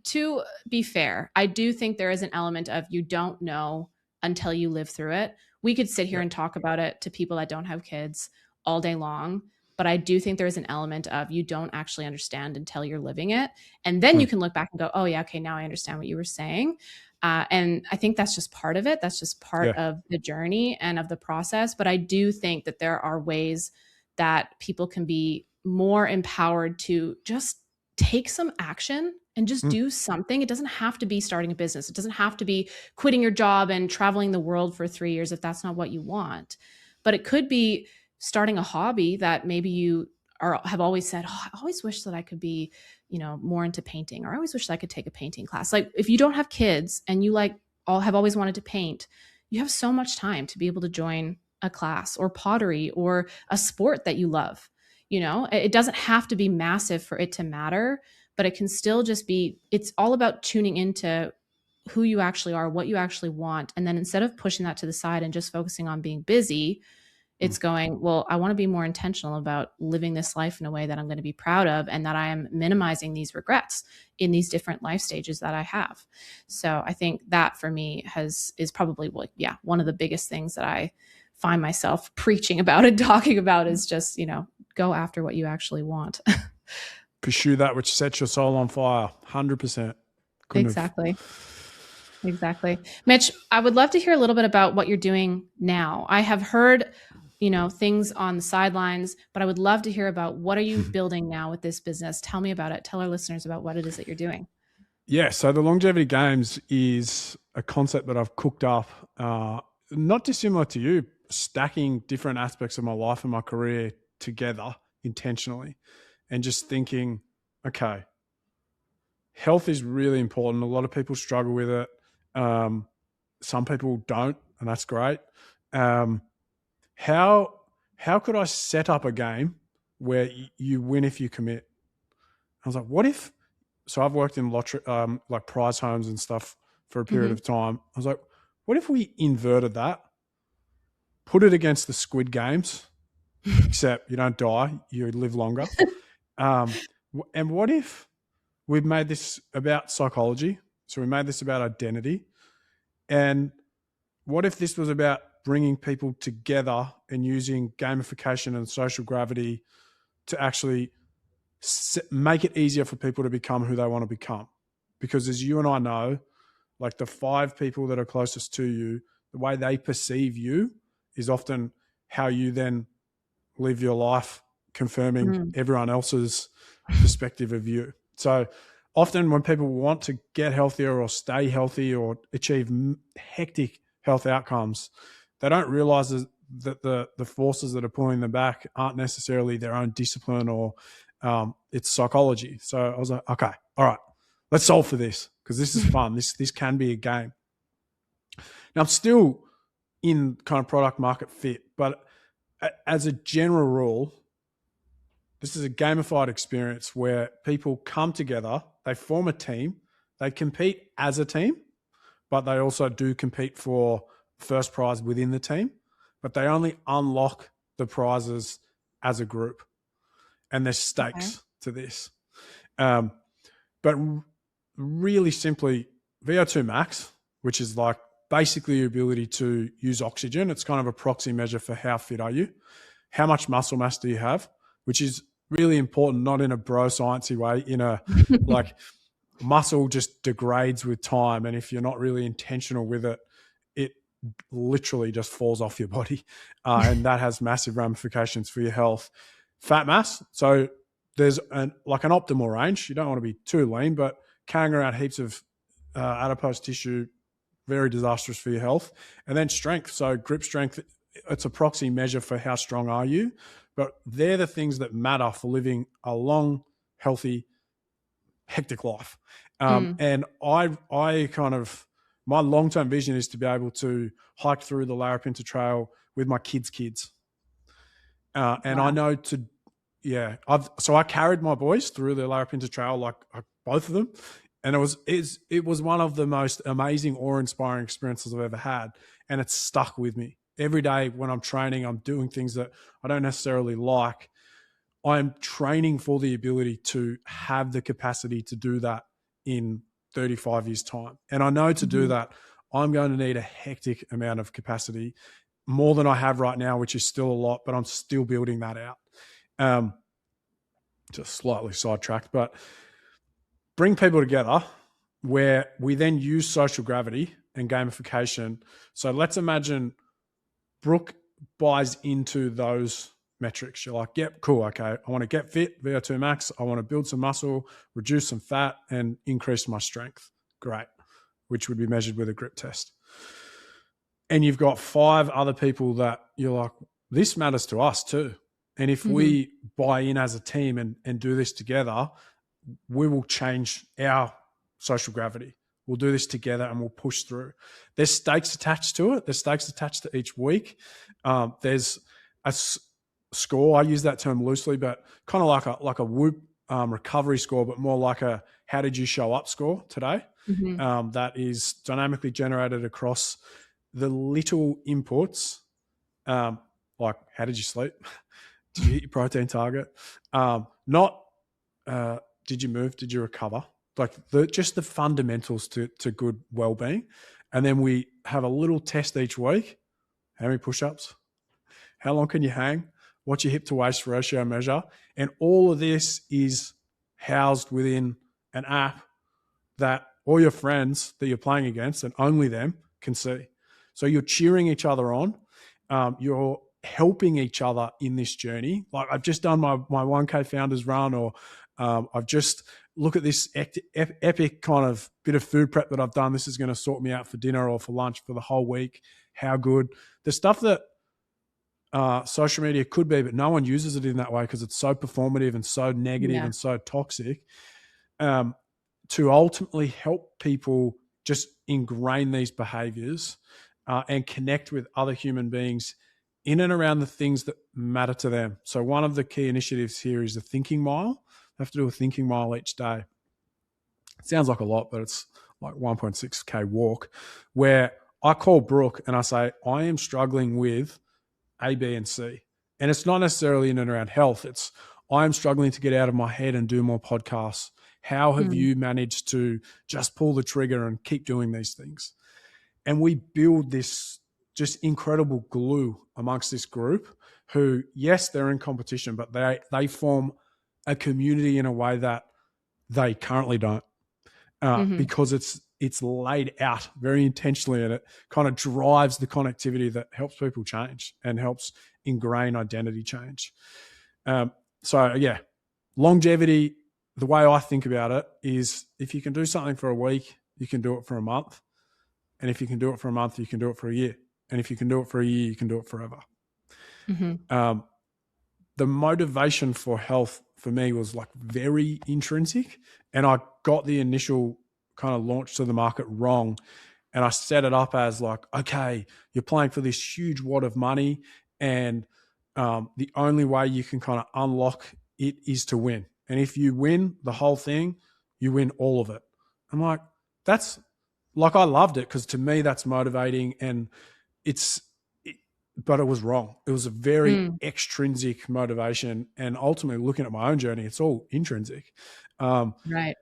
to be fair, I do think there is an element of you don't know until you live through it. We could sit here and talk about it to people that don't have kids all day long, but I do think there is an element of you don't actually understand until you're living it. And then you can look back and go, oh yeah, okay, now I understand what you were saying. And I think that's just part of it. That's just part of the journey and of the process. But I do think that there are ways that people can be more empowered to just take some action and just do something. It doesn't have to be starting a business. It doesn't have to be quitting your job and traveling the world for 3 years if that's not what you want. But it could be starting a hobby that maybe you have always said, oh, I always wish that I could be, more into painting, or I always wish that I could take a painting class. Like if you don't have kids and you have always wanted to paint, you have so much time to be able to join a class or pottery or a sport that you love. It doesn't have to be massive for it to matter, but it can still just be, it's all about tuning into who you actually are, what you actually want. And then instead of pushing that to the side and just focusing on being busy, it's going, well, I want to be more intentional about living this life in a way that I'm going to be proud of and that I am minimizing these regrets in these different life stages that I have. So I think that for me is probably one of the biggest things that I find myself preaching about and talking about is just, go after what you actually want. Pursue that which sets your soul on fire. 100%. Exactly. Mitch, I would love to hear a little bit about what you're doing now. I have heard, things on the sidelines, but I would love to hear about what are you building now with this business? Tell me about it. Tell our listeners about what it is that you're doing. Yeah. So the Longevity Games is a concept that I've cooked up, not dissimilar to you, stacking different aspects of my life and my career together intentionally and just thinking, okay, health is really important. A lot of people struggle with it. Some people don't, and that's great. How could I set up a game where you win if you commit? I was like, what if? So I've worked in lottery, like prize homes and stuff for a period of time. I was like, what if we inverted that, put it against the Squid Games, except you don't die, you live longer. And what if we've made this about psychology? So we made this about identity. And what if this was about bringing people together and using gamification and social gravity to actually make it easier for people to become who they want to become? Because as you and I know, like the 5 people that are closest to you, the way they perceive you is often how you then live your life, confirming everyone else's perspective of you. So often when people want to get healthier or stay healthy or achieve hectic health outcomes, they don't realize that the forces that are pulling them back aren't necessarily their own discipline or it's psychology. So I was like, okay, all right, let's solve for this because this is fun. This can be a game. Now I'm still in kind of product market fit, but as a general rule, this is a gamified experience where people come together, they form a team, They compete as a team, but they also do compete for first prize within the team, but they only unlock the prizes as a group. And there's stakes to this. But really simply, VO2 max, which is like basically your ability to use oxygen. It's kind of a proxy measure for how fit are you, how much muscle mass do you have, which is really important, not in a bro sciencey way, in a like muscle just degrades with time. And if you're not really intentional with it, it literally just falls off your body. And that has massive ramifications for your health. Fat mass. So there's an optimal range. You don't want to be too lean, but carrying around heaps of adipose tissue, very disastrous for your health. And then strength. So grip strength, it's a proxy measure for how strong are you, but they're the things that matter for living a long, healthy, hectic life. And I kind of, my long-term vision is to be able to hike through the Larapinta Trail with my kids. And I know so I carried my boys through the Larapinta Trail, like both of them. And it was one of the most amazing, awe-inspiring experiences I've ever had. And it's stuck with me. Every day when I'm training, I'm doing things that I don't necessarily like. I'm training for the ability to have the capacity to do that in 35 years' time. And I know to do that, I'm going to need a hectic amount of capacity, more than I have right now, which is still a lot, but I'm still building that out. Just slightly sidetracked, but bring people together where we then use social gravity and gamification. So let's imagine Brooke buys into those metrics. You're like, yep, cool. Okay. I want to get fit, VO2 max. I want to build some muscle, reduce some fat, and increase my strength. Great. Which would be measured with a grip test. And you've got 5 other people that you're like, this matters to us too. And if we buy in as a team and do this together, we will change our social gravity. We'll do this together and we'll push through. There's stakes attached to it. There's stakes attached to each week. There's a score. I use that term loosely, but kind of like a Whoop recovery score, but more like a how did you show up score today. That is dynamically generated across the little inputs, like how did you sleep? Did you hit your protein target? Not did you move? Did you recover? Like just the fundamentals to good well-being. And then we have a little test each week. How many push-ups? How long can you hang? What's your hip to waist ratio measure? And all of this is housed within an app that all your friends that you're playing against and only them can see. So you're cheering each other on. You're helping each other in this journey. Like I've just done my 1K founders run, or I've just look at this epic kind of bit of food prep that I've done. This is going to sort me out for dinner or for lunch for the whole week. How good. The stuff that social media could be, but no one uses it in that way because it's so performative and so negative and so toxic. To ultimately help people just ingrain these behaviors and connect with other human beings in and around the things that matter to them. So one of the key initiatives here is the thinking mile. They have to do a thinking mile each day. It sounds like a lot, but it's like 1.6K walk, where I call Brooke and I say, I am struggling with A, B, and C. And it's not necessarily in and around health. It's I am struggling to get out of my head and do more podcasts. How have you managed to just pull the trigger and keep doing these things? And we build this just incredible glue amongst this group who, yes, they're in competition, but they form a community in a way that they currently don't, because it's laid out very intentionally, and it kind of drives the connectivity that helps people change and helps ingrain identity change. So yeah, longevity, the way I think about it is if you can do something for a week, you can do it for a month. And if you can do it for a month, you can do it for a year. And if you can do it for a year, you can do it forever. The motivation for health for me was like very intrinsic, and I got the initial kind of launch to the market wrong. And I set it up as like, okay, you're playing for this huge wad of money, and the only way you can kind of unlock it is to win. And if you win the whole thing, you win all of it. I'm like, that's like, I loved it because to me that's motivating, and but it was wrong. It was a very extrinsic motivation, and ultimately looking at my own journey, it's all intrinsic. Right.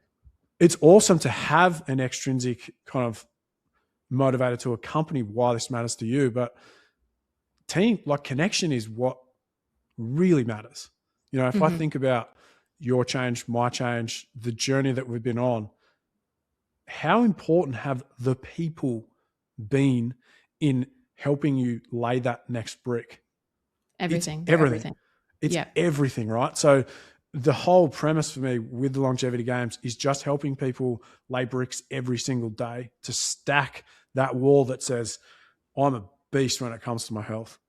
It's awesome to have an extrinsic kind of motivator to accompany why this matters to you, but team, like, connection is what really matters. You know, if I think about your change, my change, the journey that we've been on, how important have the people been in helping you lay that next brick? Everything. It's everything. It's Yeah. everything, right? So the whole premise for me with the longevity games is just helping people lay bricks every single day to stack that wall that says, I'm a beast when it comes to my health.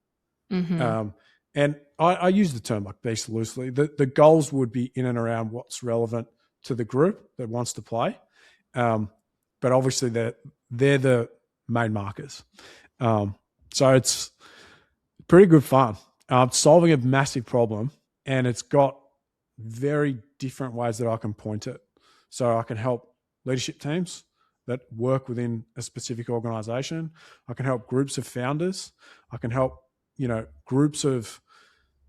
And I use the term like beast loosely. The goals would be in and around what's relevant to the group that wants to play. But obviously they're the main markers. So it's pretty good fun. Solving a massive problem, and it's got very different ways that I can point it. So I can help leadership teams that work within a specific organization. I can help groups of founders. I can help, groups of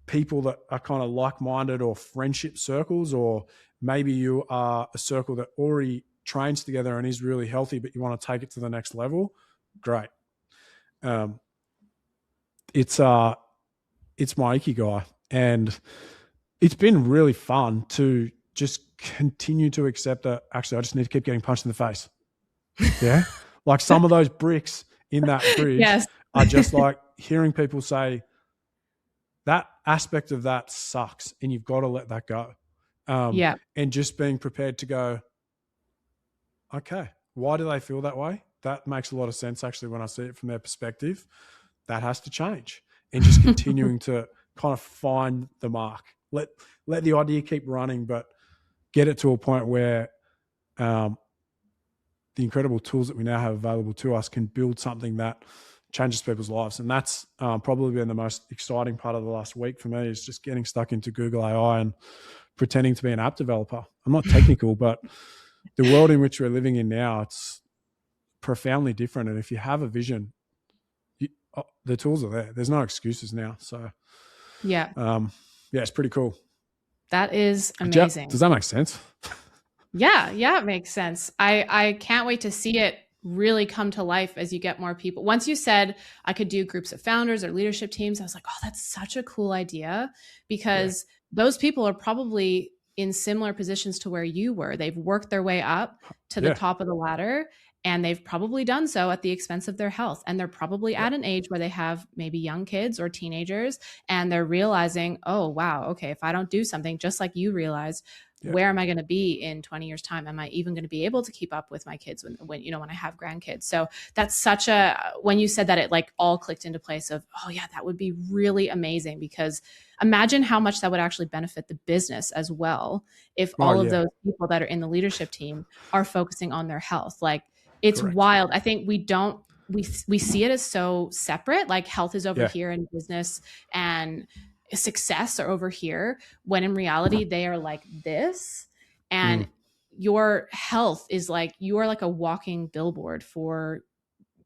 people that are kind of like-minded, or friendship circles, or maybe you are a circle that already trains together and is really healthy, but you want to take it to the next level. Great. It's my ikigai, and it's been really fun to just continue to accept that actually I just need to keep getting punched in the face. Yeah. Like, some of those bricks in that bridge are just like hearing people say that aspect of that sucks and you've got to let that go. And just being prepared to go, okay, why do they feel that way? That makes a lot of sense actually when I see it from their perspective. That has to change, and just continuing to kind of find the mark. Let the idea keep running, but get it to a point where the incredible tools that we now have available to us can build something that changes people's lives. And that's probably been the most exciting part of the last week for me, is just getting stuck into Google AI and pretending to be an app developer. I'm not technical, but the world in which we're living in now, it's profoundly different. And if you have a vision, the tools are there. There's no excuses now. So it's pretty cool. That is amazing. Does that make sense? Yeah, it makes sense. I can't wait to see it really come to life as you get more people. Once you said I could do groups of founders or leadership teams, I was like, oh, that's such a cool idea, because those people are probably in similar positions to where you were. They've worked their way up to the top of the ladder, and they've probably done so at the expense of their health. And they're probably at an age where they have maybe young kids or teenagers, and they're realizing, oh, wow, okay, if I don't do something, just like you realized, where am I going to be in 20 years time? Am I even going to be able to keep up with my kids when I have grandkids? So that's when you said that, it like all clicked into place of, oh yeah, that would be really amazing, because imagine how much that would actually benefit the business as well. If all of those people that are in the leadership team are focusing on their health, like, it's wild. I think we see it as so separate, like health is over here and business and success are over here, when in reality they are like this. And your health is like, you are like a walking billboard for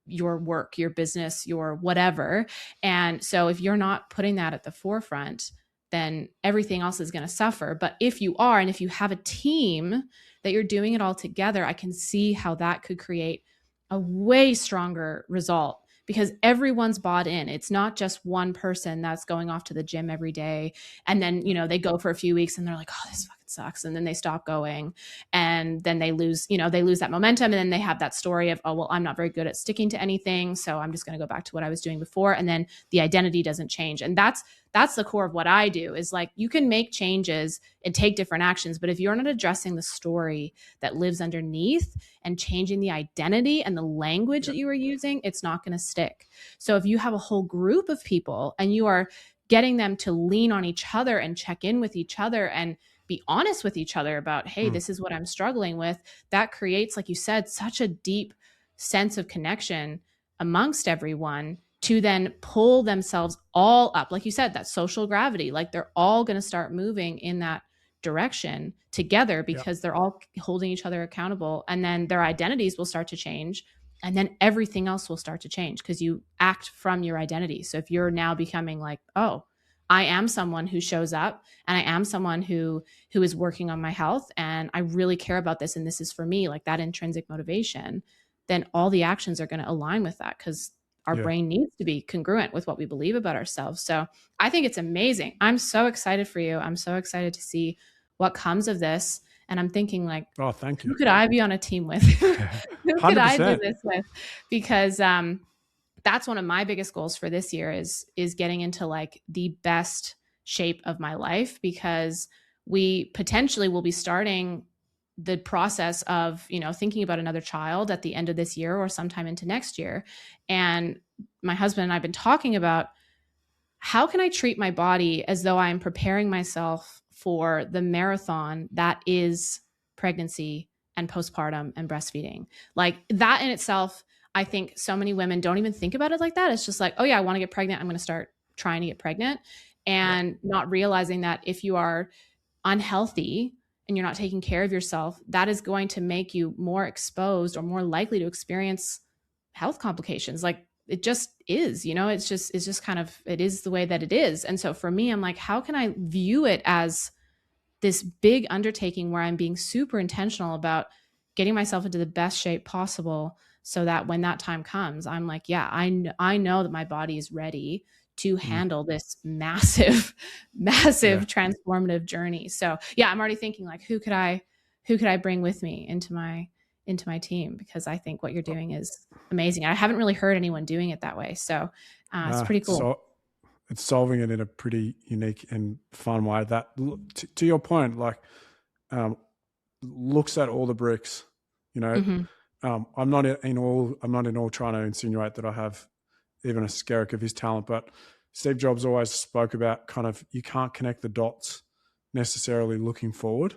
your work, your business, your whatever. And so if you're not putting that at the forefront, then everything else is going to suffer. But if you are, and if you have a team that you're doing it all together, I can see how that could create a way stronger result, because everyone's bought in. It's not just one person that's going off to the gym every day, and then, they go for a few weeks and they're like, oh, this fucking sucks. And then they stop going, and then they lose that momentum. And then they have that story of, oh, well, I'm not very good at sticking to anything, so I'm just going to go back to what I was doing before. And then the identity doesn't change. And that's the core of what I do, is like, you can make changes and take different actions, but if you're not addressing the story that lives underneath and changing the identity and the language that you are using, it's not going to stick. So if you have a whole group of people and you are getting them to lean on each other and check in with each other and be honest with each other about, hey, this is what I'm struggling with, that creates, like you said, such a deep sense of connection amongst everyone, to then pull themselves all up. Like you said, that social gravity, like they're all going to start moving in that direction together Yep. because they're all holding each other accountable, and then their identities will start to change, and then everything else will start to change because you act from your identity. So if you're now becoming like, oh, I am someone who shows up, and I am someone who is working on my health, and I really care about this, and this is for me, like that intrinsic motivation, then all the actions are going to align with that because our Yeah. brain needs to be congruent with what we believe about ourselves. So I think it's amazing. I'm so excited for you. I'm so excited to see what comes of this. And I'm thinking like, Oh, thank you. who could I be on a team with? Who could I do 100%. this with? Because that's one of my biggest goals for this year is getting into like the best shape of my life, because we potentially will be starting the process of, you know, thinking about another child at the end of this year or sometime into next year. And my husband and I've been talking about, how can I treat my body as though I'm preparing myself for the marathon that is pregnancy and postpartum and breastfeeding? Like that in itself, I think so many women don't even think about it like that. It's just like, oh yeah, I want to get pregnant, I'm going to start trying to get pregnant, Yep. and not realizing that if you are unhealthy and you're not taking care of yourself, that is going to make you more exposed or more likely to experience health complications. Like it just is, you know, it's just kind of, it is the way that it is. And so for me, I'm like, how can I view it as this big undertaking where I'm being super intentional about getting myself into the best shape possible, so that when that time comes, I'm like, yeah, I know that my body is ready to Mm. handle this massive, massive Yeah. transformative journey. So yeah, I'm already thinking like, who could I bring with me into my team, because I think what you're doing is amazing. I haven't really heard anyone doing it that way. So it's No, pretty cool. so it's solving it in a pretty unique and fun way that, to your point, like, um, looks at all the bricks, you know. Mm-hmm. I'm not in all trying to insinuate that I have even a skerrick of his talent, but Steve Jobs always spoke about kind of, you can't connect the dots necessarily looking forward.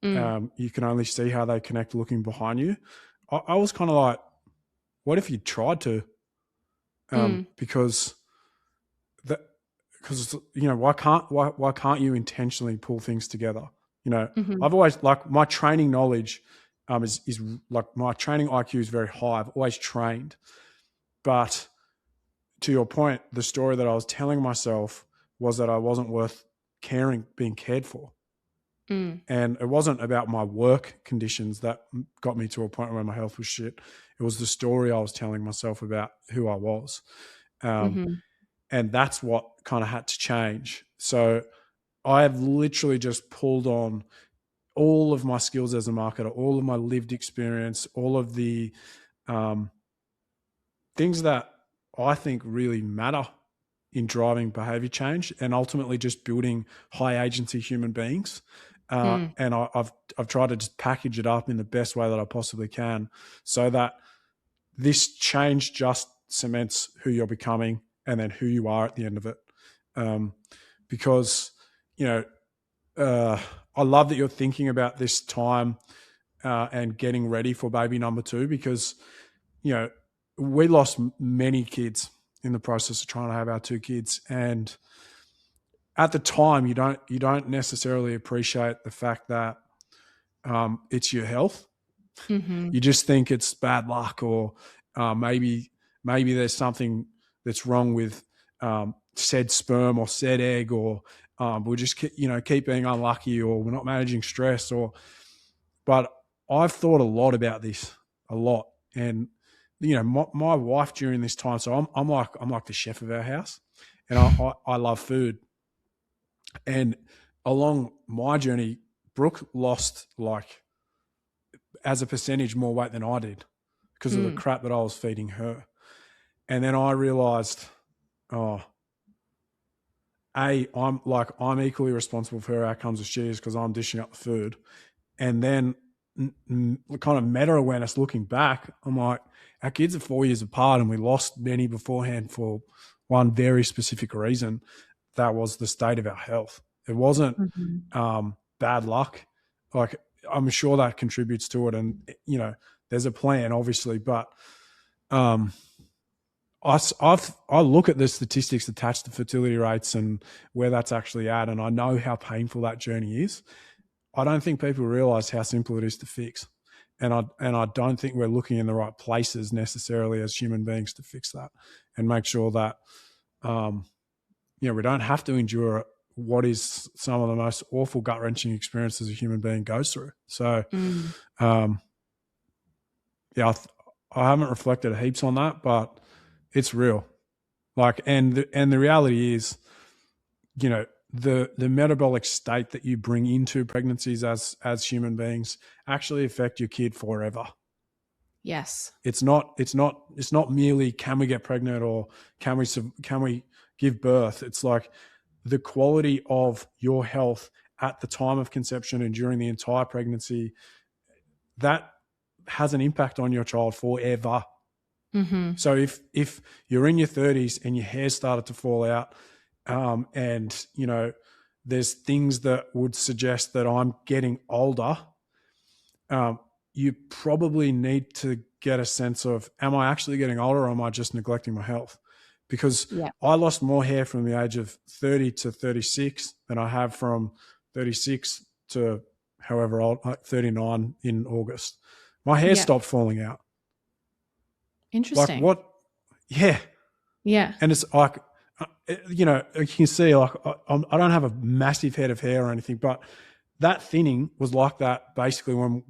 Mm. You can only see how they connect looking behind you. I was kind of like, what if you tried to? Mm. Because that, because you know, why can't you intentionally pull things together? You know, Mm-hmm. I've always, like, my training knowledge is like, my training IQ is very high. I've always trained, but to your point, the story that I was telling myself was that I wasn't worth being cared for. Mm. And it wasn't about my work conditions that got me to a point where my health was shit. It was the story I was telling myself about who I was. Um, Mm-hmm. and that's what kind of had to change. So I have literally just pulled on all of my skills as a marketer, all of my lived experience, all of the um, things that I think really matter in driving behavior change and ultimately just building high agency human beings. Mm. And I've tried to just package it up in the best way that I possibly can, so that this change just cements who you're becoming and then who you are at the end of it. Because, you know, I love that you're thinking about this time and getting ready for baby number 2, because, you know, we lost many kids in the process of trying to have our 2 kids. And at the time, you don't necessarily appreciate the fact that it's your health. Mm-hmm. You just think it's bad luck, or maybe there's something that's wrong with said sperm or said egg, or we'll just keep being unlucky, or we're not managing stress. But I've thought a lot about this, a lot, and my wife during this time. So I'm like the chef of our house, and I love food. And along my journey, Brooke lost, like, as a percentage, more weight than I did because of the Mm. crap that I was feeding her. And then I realized, oh, I'm equally responsible for her outcomes as she is, because I'm dishing up the food. And then kind of meta awareness looking back, I'm like, our kids are 4 years apart and we lost many beforehand for one very specific reason. That was the state of our health. It wasn't Mm-hmm. bad luck. Like, I'm sure that contributes to it. And, there's a plan, obviously, but I look at the statistics attached to fertility rates and where that's actually at, and I know how painful that journey is. I don't think people realize how simple it is to fix. And I don't think we're looking in the right places necessarily as human beings to fix that and make sure that, we don't have to endure what is some of the most awful gut wrenching experiences a human being goes through. So, yeah, I haven't reflected heaps on that, but it's real. Like, and the reality is, the metabolic state that you bring into pregnancies as human beings actually affect your kid forever. Yes. It's not merely can we get pregnant or can we give birth. It's like the quality of your health at the time of conception and during the entire pregnancy, that has an impact on your child forever. Mm-hmm. So if you're in your 30s and your hair started to fall out, and there's things that would suggest that I'm getting older, you probably need to get a sense of, am I actually getting older or am I just neglecting my health? Because I lost more hair from the age of 30 to 36 than I have from 36 to however old, like 39 in August. My hair stopped falling out. Interesting. Like what? Yeah. Yeah. And it's like, you can see, like, I don't have a massive head of hair or anything, but that thinning was like that basically when,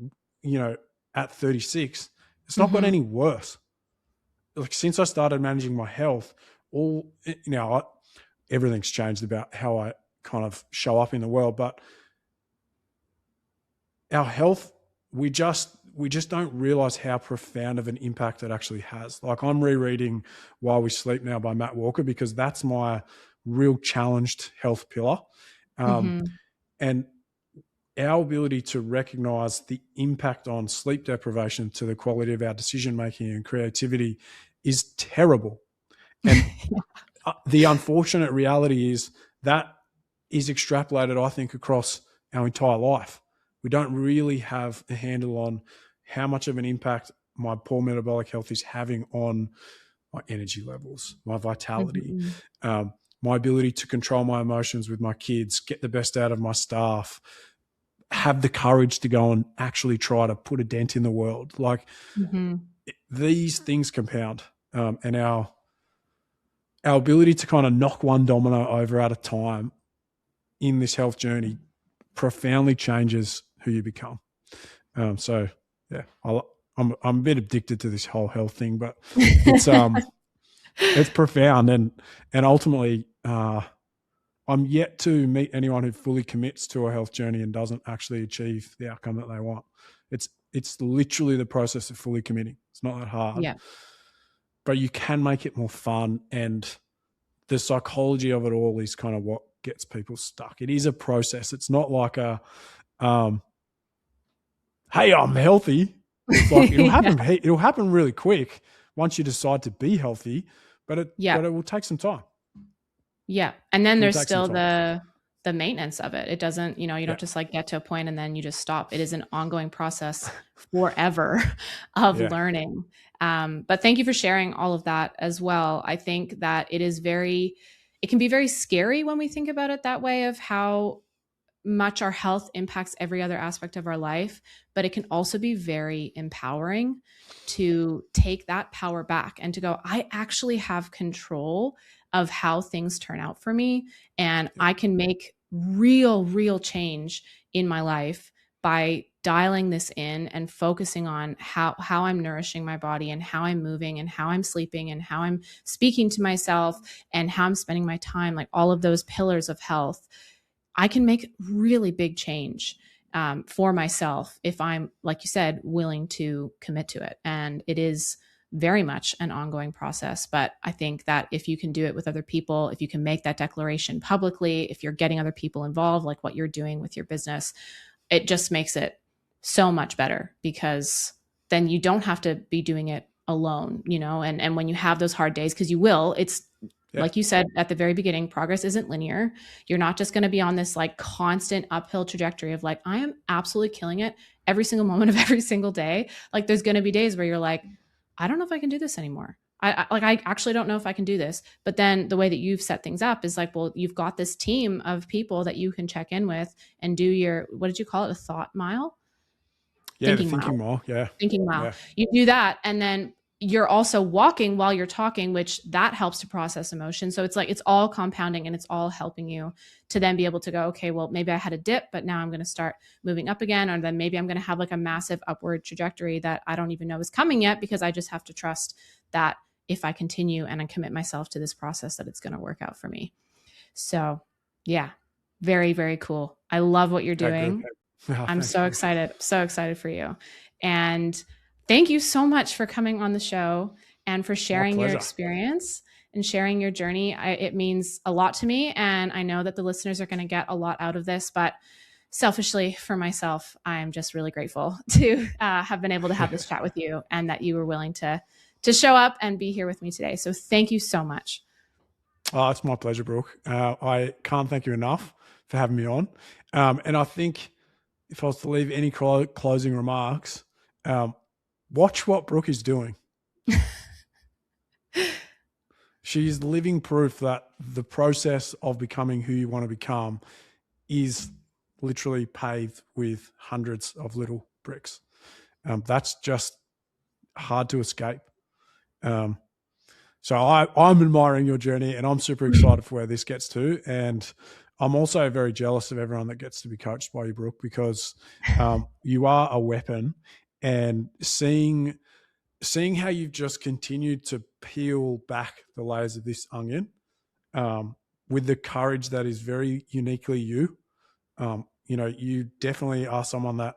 at 36. It's not got any worse. Like, since I started managing my health, everything's changed about how I kind of show up in the world, but our health, we just don't realize how profound of an impact it actually has. Like, I'm rereading While We Sleep now by Matt Walker because that's my real challenged health pillar. And our ability to recognize the impact on sleep deprivation to the quality of our decision-making and creativity is terrible. And the unfortunate reality is that is extrapolated, I think, across our entire life. We don't really have a handle on how much of an impact my poor metabolic health is having on my energy levels, my vitality, my ability to control my emotions with my kids, get the best out of my staff, have the courage to go and actually try to put a dent in the world. Like, these things compound, and our ability to kind of knock one domino over at a time in this health journey profoundly changes who you become. So yeah, I'm a bit addicted to this whole health thing, but it's it's profound, and ultimately, I'm yet to meet anyone who fully commits to a health journey and doesn't actually achieve the outcome that they want. It's literally the process of fully committing. It's not that hard. Yeah. But you can make it more fun, and the psychology of it all is kind of what gets people stuck. It is a process. It's not like a, hey, I'm healthy. It's like it'll happen. It'll happen really quick once you decide to be healthy, but it will take some time. Yeah. And then there's still the maintenance of it. It doesn't, you don't just like get to a point and then you just stop. It is an ongoing process forever of learning. But thank you for sharing all of that as well. I think that it can be very scary when we think about it that way, of how much our health impacts every other aspect of our life, but it can also be very empowering to take that power back and to go, I actually have control of how things turn out for me. And I can make real change in my life by dialing this in and focusing on how I'm nourishing my body and how I'm moving and how I'm sleeping and how I'm speaking to myself and how I'm spending my time, like all of those pillars of health. I can make really big change for myself if I'm, like you said, willing to commit to it. And it is very much an ongoing process. But I think that if you can do it with other people, if you can make that declaration publicly, if you're getting other people involved, like what you're doing with your business, it just makes it so much better, because then you don't have to be doing it alone, and when you have those hard days, because you will, like you said at the very beginning, progress isn't linear. You're not just going to be on this like constant uphill trajectory of like, I am absolutely killing it every single moment of every single day. Like, there's going to be days where you're like, I don't know if I can do this anymore. I actually don't know if I can do this. But then the way that you've set things up is like, well, you've got this team of people that you can check in with and do your, what did you call it? A thought mile? Yeah, the Thinking thinking mile. more. Yeah, Thinking mile. yeah, You do that, and then you're also walking while you're talking, which that helps to process emotion. So it's like it's all compounding and it's all helping you to then be able to go, okay, well, maybe I had a dip, but now I'm going to start moving up again. Or then maybe I'm going to have like a massive upward trajectory that I don't even know is coming yet, because I just have to trust that if I continue and I commit myself to this process, that it's going to work out for me. So yeah, very, very cool. I love what you're yeah, good. doing. Oh, I'm thanks, so Brooke. excited, so excited for you. And thank you so much for coming on the show and for My sharing your pleasure. experience and sharing your journey. It means a lot to me. And I know that the listeners are going to get a lot out of this, but selfishly for myself, I am just really grateful to have been able to have this chat with you and that you were willing to show up and be here with me today. So thank you so much. Oh, it's my pleasure, Brooke. I can't thank you enough for having me on. And I think if I was to leave any closing remarks, watch what Brooke is doing. She's living proof that the process of becoming who you want to become is literally paved with hundreds of little bricks. That's just hard to escape. Um, so I'm admiring your journey, and I'm super excited for where this gets to. And I'm also very jealous of everyone that gets to be coached by you, Brooke, because you are a weapon. And seeing how you've just continued to peel back the layers of this onion with the courage that is very uniquely you. You definitely are someone that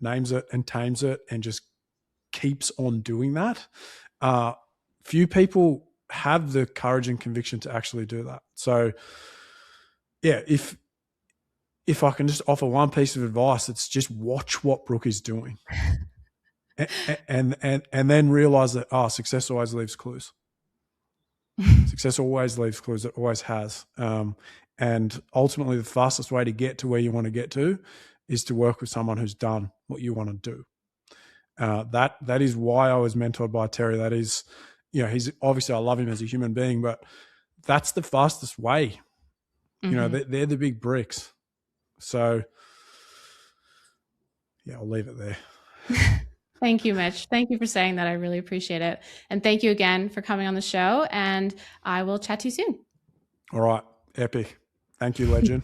names it and tames it and just keeps on doing that. Few people have the courage and conviction to actually do that. So, yeah, if I can just offer one piece of advice, it's just watch what Brooke is doing, and then realize that success always leaves clues. Success always leaves clues. It always has. And ultimately, the fastest way to get to where you want to get to is to work with someone who's done what you want to do. That is why I was mentored by Terry. That is, he's obviously, I love him as a human being, but that's the fastest way. Mm-hmm. They're the big bricks. So, yeah, I'll leave it there. Thank you, Mitch. Thank you for saying that. I really appreciate it. And thank you again for coming on the show. And I will chat to you soon. All right, epic. Thank you, legend.